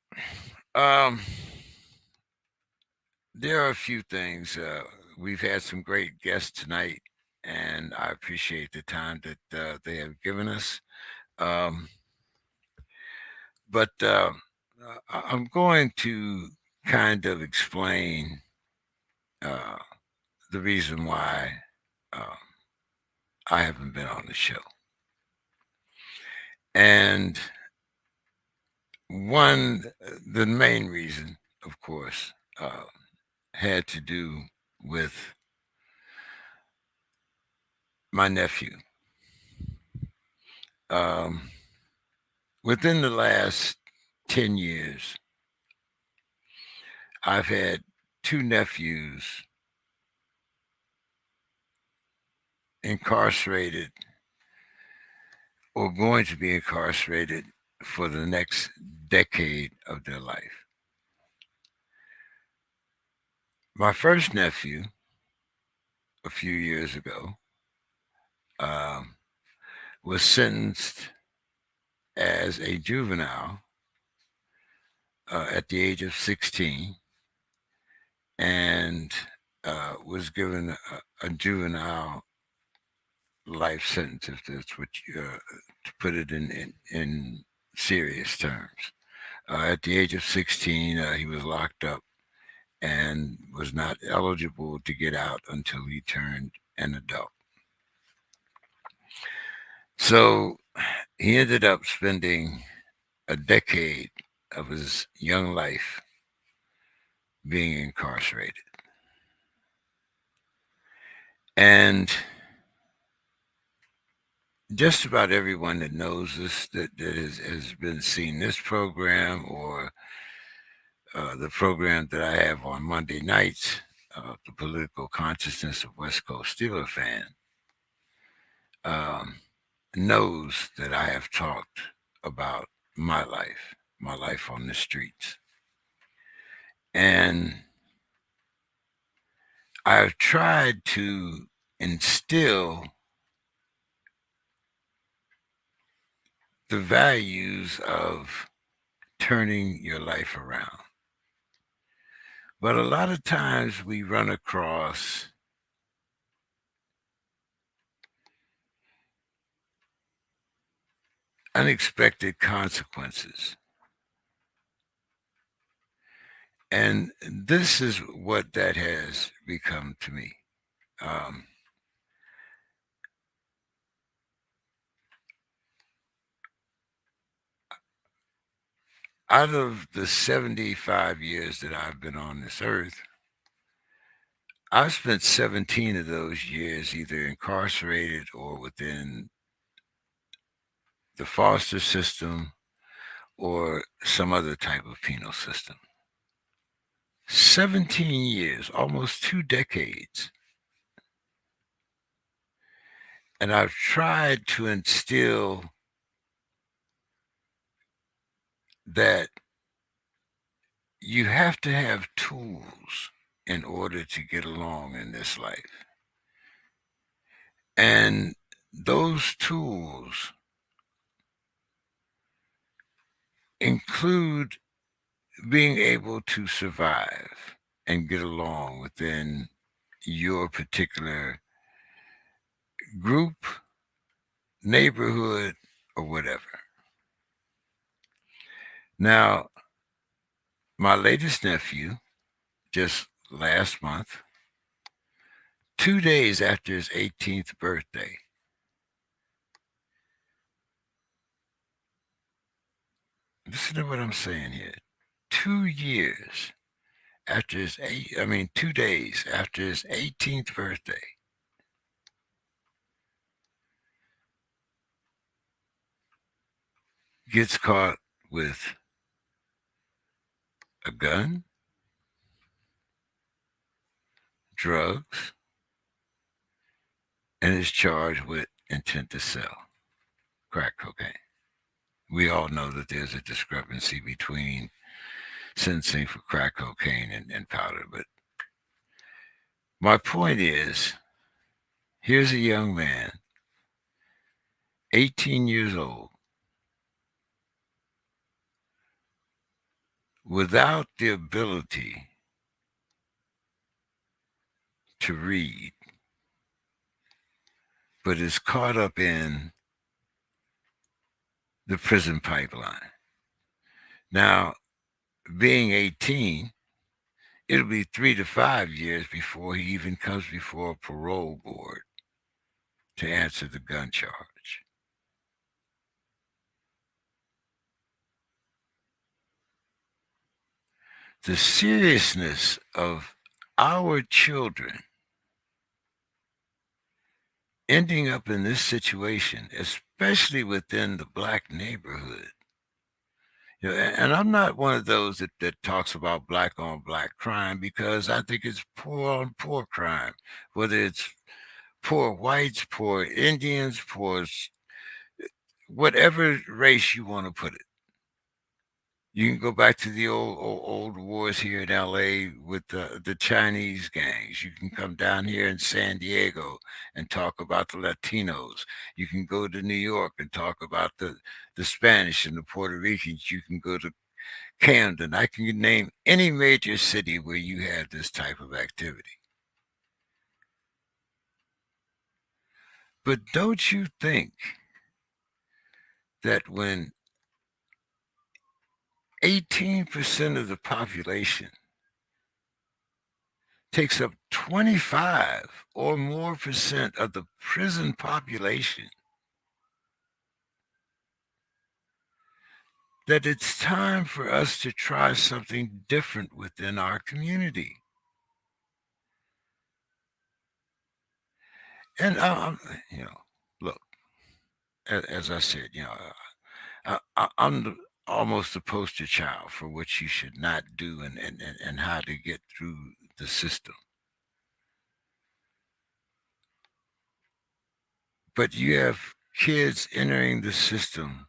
um, there are a few things. We've had some great guests tonight, and I appreciate the time that they have given us. Um, but I'm going to kind of explain uh, the reason why uh, I haven't been on the show. And the main reason, of course, had to do with my nephew. Um, Within the last 10 years, I've had two nephews incarcerated or going to be incarcerated for the next decade of their life. My first nephew, a few years ago, um, was sentenced as a juvenile at the age of 16 and was given a juvenile life sentence, if that's what to put it in serious terms. At the age of 16, he was locked up and was not eligible to get out until he turned an adult. So he ended up spending a decade of his young life being incarcerated. And just about everyone that knows this, that has been seeing this program or the program that I have on Monday nights, the political consciousness of West Coast Steeler fan, um, knows that I have talked about my life on the streets. And I've tried to instill the values of turning your life around. But a lot of times we run across unexpected consequences. And this is what that has become to me. Um, Out of the 75 years that I've been on this earth, I've spent 17 of those years either incarcerated or within the foster system or some other type of penal system. 17 years, almost 2 decades. And I've tried to instill that you have to have tools in order to get along in this life. And those tools include being able to survive and get along within your particular group, neighborhood, or whatever. Now, my latest nephew, just last month, 2 days after his 18th birthday, listen to what I'm saying here. 2 years after his 2 days after his 18th birthday, gets caught with a gun, drugs, and is charged with intent to sell crack cocaine. We all know that there's a discrepancy between sentencing for crack cocaine and powder, but my point is, here's a young man, 18 years old, without the ability to read, but is caught up in the prison pipeline. Now, being 18, it'll be 3 to 5 years before he even comes before a parole board to answer the gun charge. The seriousness of our children ending up in this situation, especially within the black neighborhood. And I'm not one of those that talks about black on black crime because I think it's poor on poor crime, whether it's poor whites, poor Indians, whatever race you want to put it. You can go back to the old wars here in LA with the Chinese gangs. You can come down here in San Diego and talk about the Latinos. You can go to New York and talk about the Spanish and the Puerto Ricans. You can go to Camden. I can name any major city where you have this type of activity. But don't you think that when 18% of the population takes up 25 or more percent of the prison population, that it's time for us to try something different within our community. And look, as I said, I'm almost the poster child for what you should not do and how to get through the system. But you have kids entering the system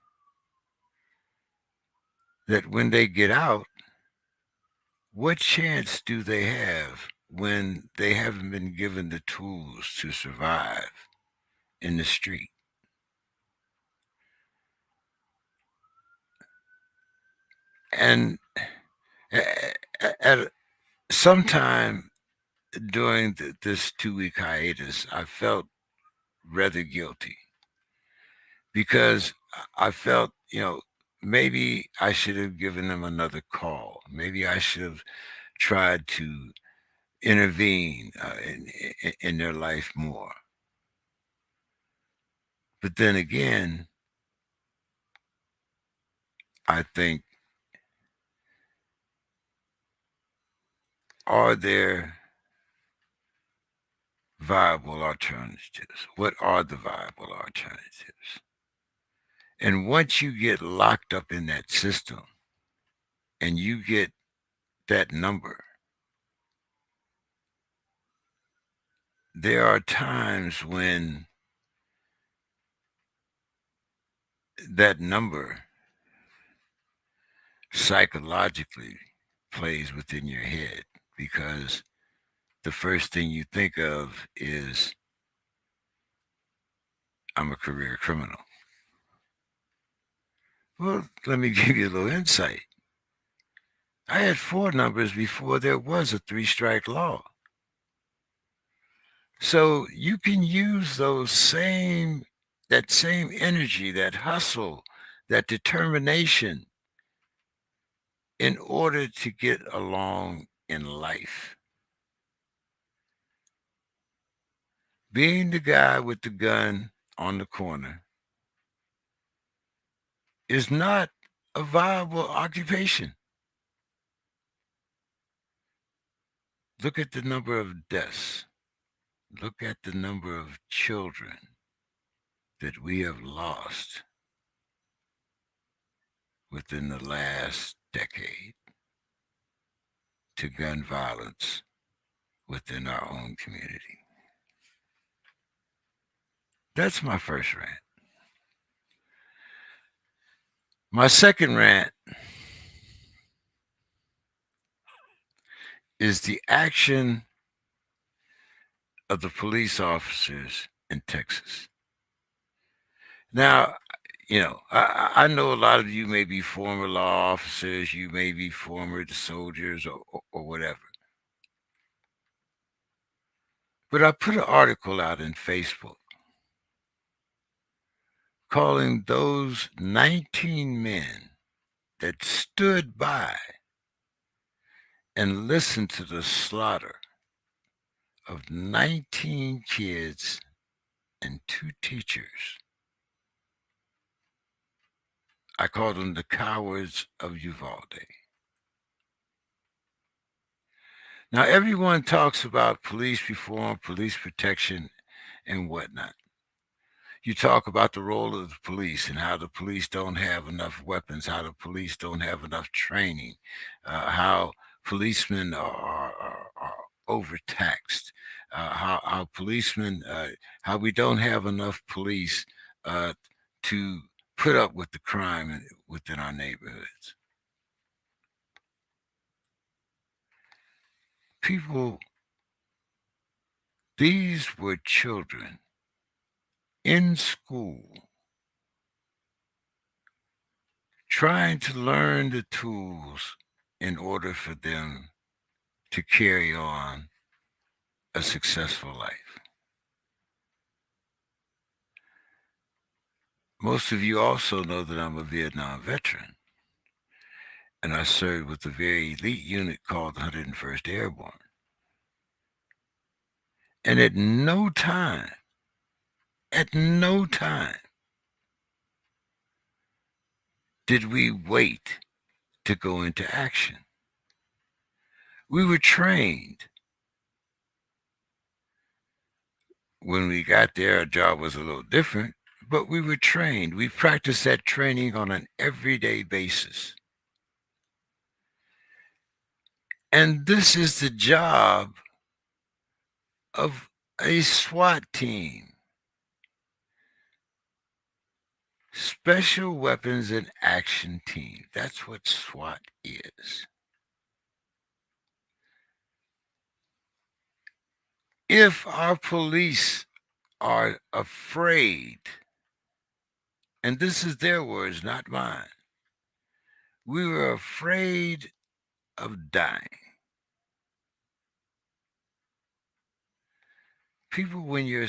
that when they get out, what chance do they have when they haven't been given the tools to survive in the street? And at sometime during this 2 week hiatus, I felt rather guilty because I felt, maybe I should have given them another call. Maybe I should have tried to intervene in their life more. But then again, I think, are there viable alternatives? What are the viable alternatives? And once you get locked up in that system and you get that number, there are times when that number psychologically plays within your head because the first thing you think of is, I'm a career criminal. Well, let me give you a little insight. I had four numbers before there was a three-strike law. So you can use that same energy, that hustle, that determination in order to get along in life. Being the guy with the gun on the corner is not a viable occupation. Look at the number of deaths. Look at the number of children that we have lost within the last decade to gun violence within our own community. That's my first rant. My second rant is the action of the police officers in Texas. Now, I know a lot of you may be former law officers, you may be former soldiers or whatever. But I put an article out in Facebook calling those 19 men that stood by and listened to the slaughter of 19 kids and two teachers. I called them the cowards of Uvalde. Now, everyone talks about police reform, police protection, and whatnot. You talk about the role of the police and how the police don't have enough weapons, how the police don't have enough training, how policemen are overtaxed, how policemen, how we don't have enough police to put up with the crime within our neighborhoods. People, these were children in school trying to learn the tools in order for them to carry on a successful life. Most of you also know that I'm a Vietnam veteran, and I served with a very elite unit called the 101st Airborne. And at no time did we wait to go into action. We were trained. When we got there, our job was a little different, but we were trained. We practiced that training on an everyday basis. And this is the job of a SWAT team, Special Weapons and Action Team. That's what SWAT is. If our police are afraid, and this is their words, not mine, we were afraid of dying. People, when you're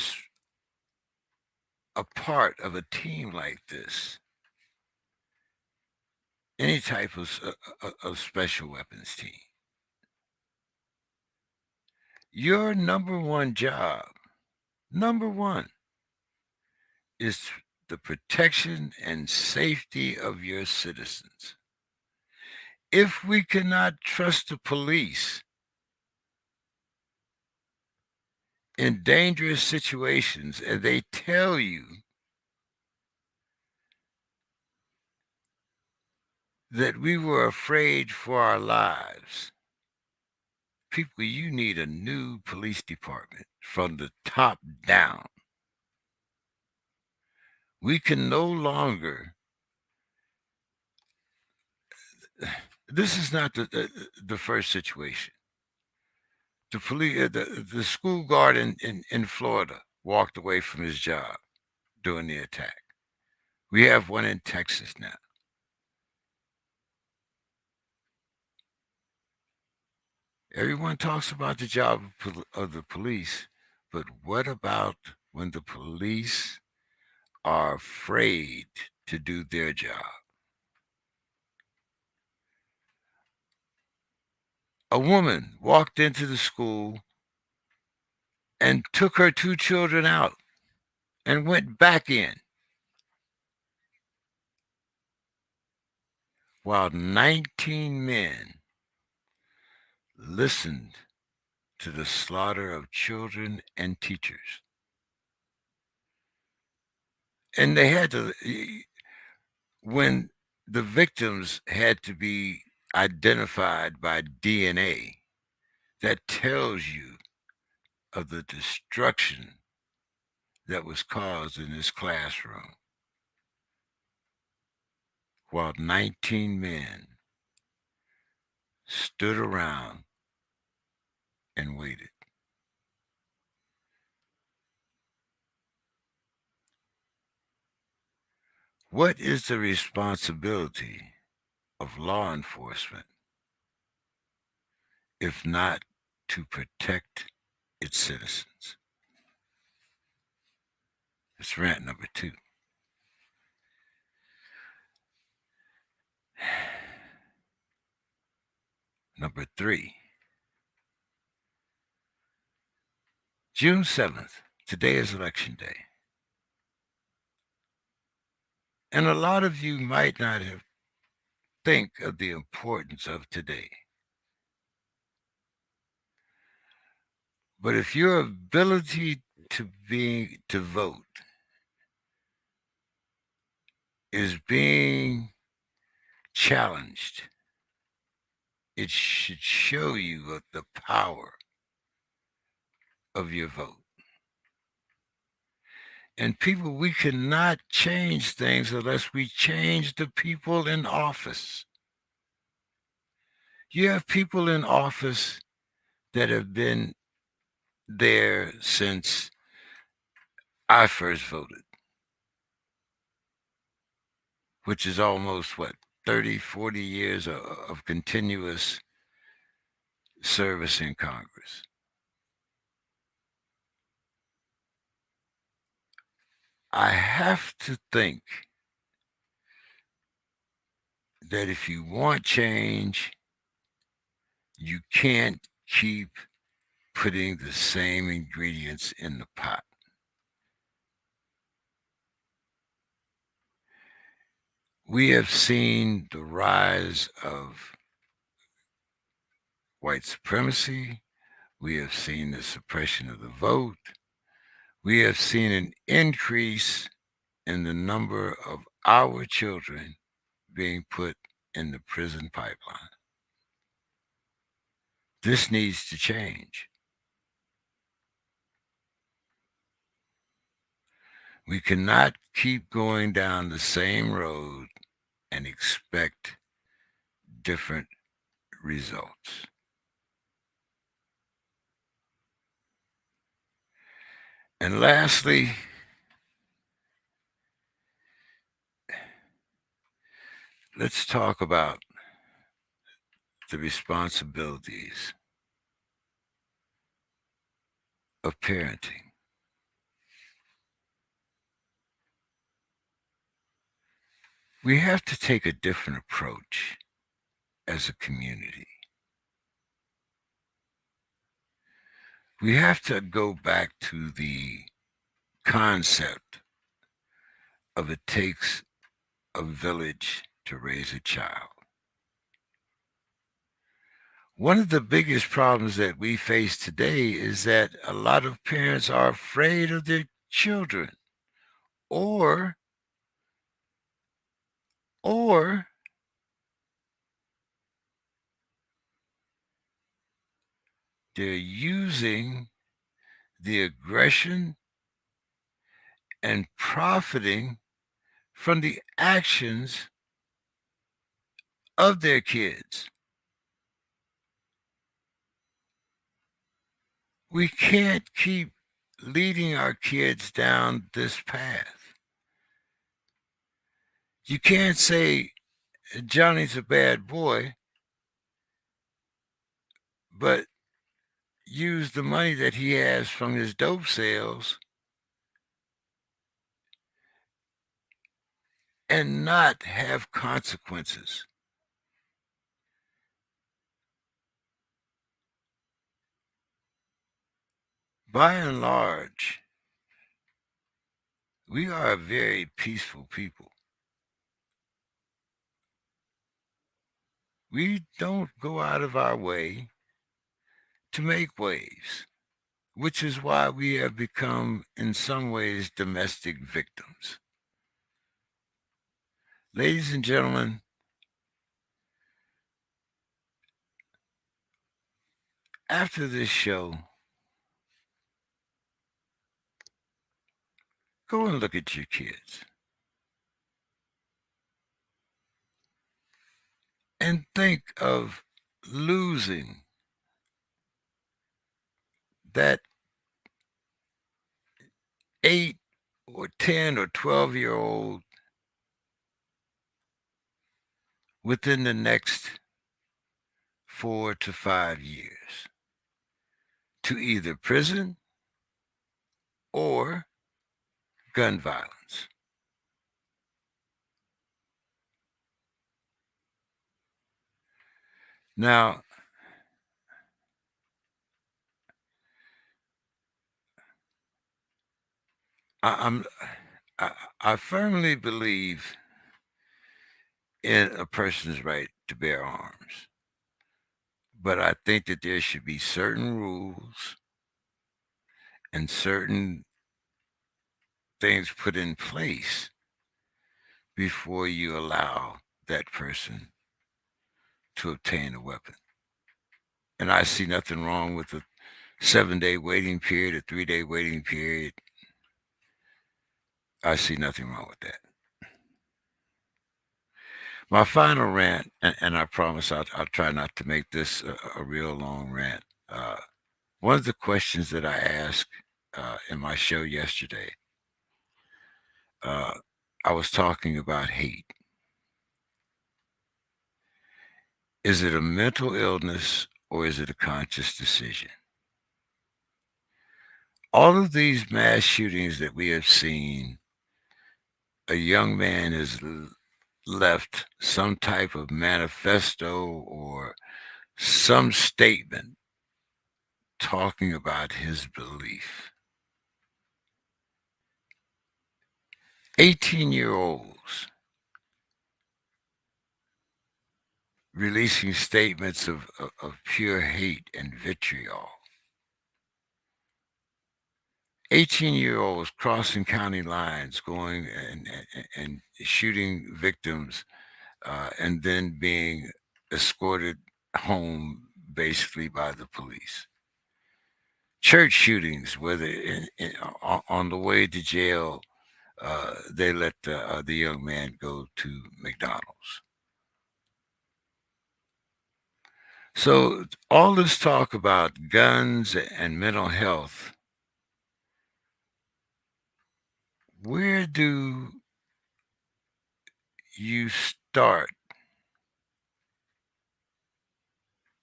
a part of a team like this, any type of special weapons team, your number one job, number one, is the protection and safety of your citizens. If we cannot trust the police in dangerous situations and they tell you that we were afraid for our lives, people, you need a new police department from the top down. We can no longer, this is not the first situation. The police, the school guard in Florida walked away from his job during the attack. We have one in Texas now. Everyone talks about the job of the police, but what about when the police are afraid to do their job? A woman walked into the school and took her two children out and went back in while 19 men listened to the slaughter of children and teachers. And they had to, when the victims had to be identified by DNA, that tells you of the destruction that was caused in this classroom while 19 men stood around and waited. What is the responsibility of law enforcement if not to protect its citizens? It's rant number 2. Number 3, June 7th. Today is election day. And a lot of you might not have think of the importance of today. But if your ability to vote is being challenged, it should show you of the power of your vote. And people, we cannot change things unless we change the people in office. You have people in office that have been there since I first voted, which is almost what, 30, 40 years of continuous service in Congress. I have to think that if you want change, you can't keep putting the same ingredients in the pot. We have seen the rise of white supremacy. We have seen the suppression of the vote. We have seen an increase in the number of our children being put in the prison pipeline. This needs to change. We cannot keep going down the same road and expect different results. And lastly, let's talk about the responsibilities of parenting. We have to take a different approach as a community. We have to go back to the concept of it takes a village to raise a child. One of the biggest problems that we face today is that a lot of parents are afraid of their children, or or they're using the aggression and profiting from the actions of their kids. We can't keep leading our kids down this path. You can't say Johnny's a bad boy, but use the money that he has from his dope sales and not have consequences. By and large, we are a very peaceful people. We don't go out of our way to make waves, which is why we have become, in some ways, domestic victims. Ladies and gentlemen, after this show, go and look at your kids and think of losing that 8 or 10 or 12-year-old within the next 4 to 5 years to either prison or gun violence. Now, I'm I, I firmly believe in a person's right to bear arms, but I think that there should be certain rules and certain things put in place before you allow that person to obtain a weapon. And I see nothing wrong with a 7-day waiting period, a 3-day waiting period. I see nothing wrong with that. My final rant, and I promise I'll try not to make this a real long rant. One of the questions that I asked in my show yesterday, uh, I was talking about hate. Is it a mental illness or is it a conscious decision? All of these mass shootings that we have seen a young man has left some type of manifesto or some statement talking about his belief. 18-year-olds releasing statements of pure hate and vitriol. 18-year-olds crossing county lines, going and shooting victims, and then being escorted home basically by the police. Church shootings, whether on the way to jail, they let the young man go to McDonald's. So all this talk about guns and mental health, where do you start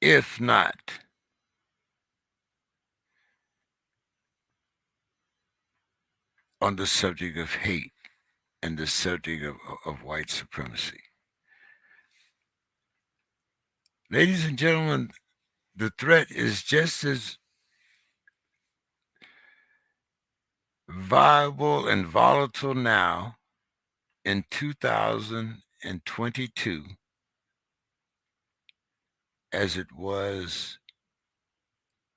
if not on the subject of hate and the subject of white supremacy? Ladies and gentlemen, the threat is just as viable and volatile now in 2022 as it was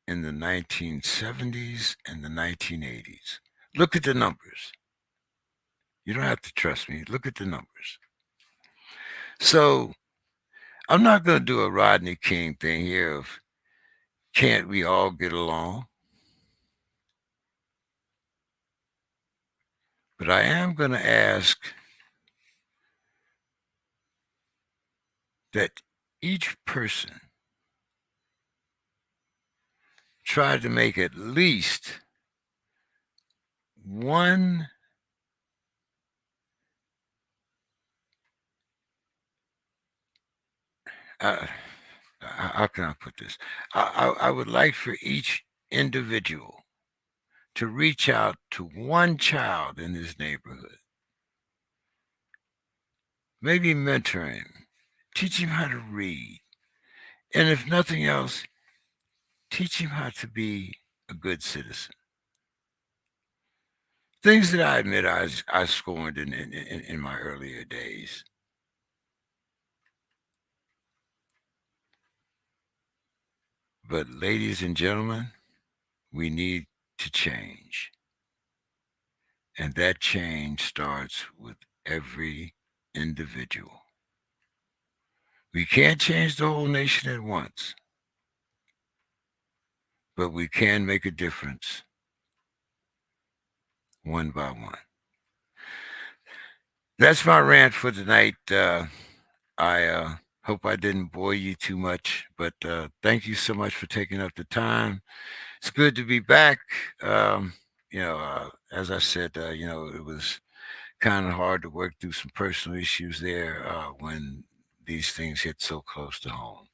in the 1970s and the 1980s. Look at the numbers. You don't have to trust me. Look at the numbers. So I'm not going to do a Rodney King thing here of can't we all get along? But I am going to ask that each person try to make at least one uh, how can I put this? I would like for each individual to reach out to one child in his neighborhood, maybe mentor him, teach him how to read, and if nothing else, teach him how to be a good citizen. Things that I admit I scorned in my earlier days. But, ladies and gentlemen, we need to change. And that change starts with every individual. We can't change the whole nation at once, but we can make a difference one by one. That's my rant for tonight. I hope I didn't bore you too much, but thank you so much for taking up the time. It's good to be back. As I said, it was kind of hard to work through some personal issues there when these things hit so close to home.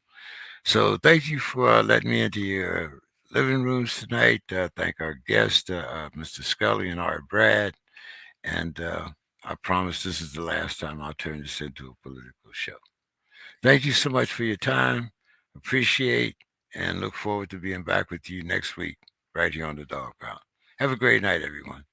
So thank you for letting me into your living rooms tonight. Thank our guest, Mr. Scully and Art Brad. And I promise this is the last time I'll turn this into a political show. Thank you so much for your time. Appreciate and look forward to being back with you next week right here on the Dog Pound. Have a great night, everyone.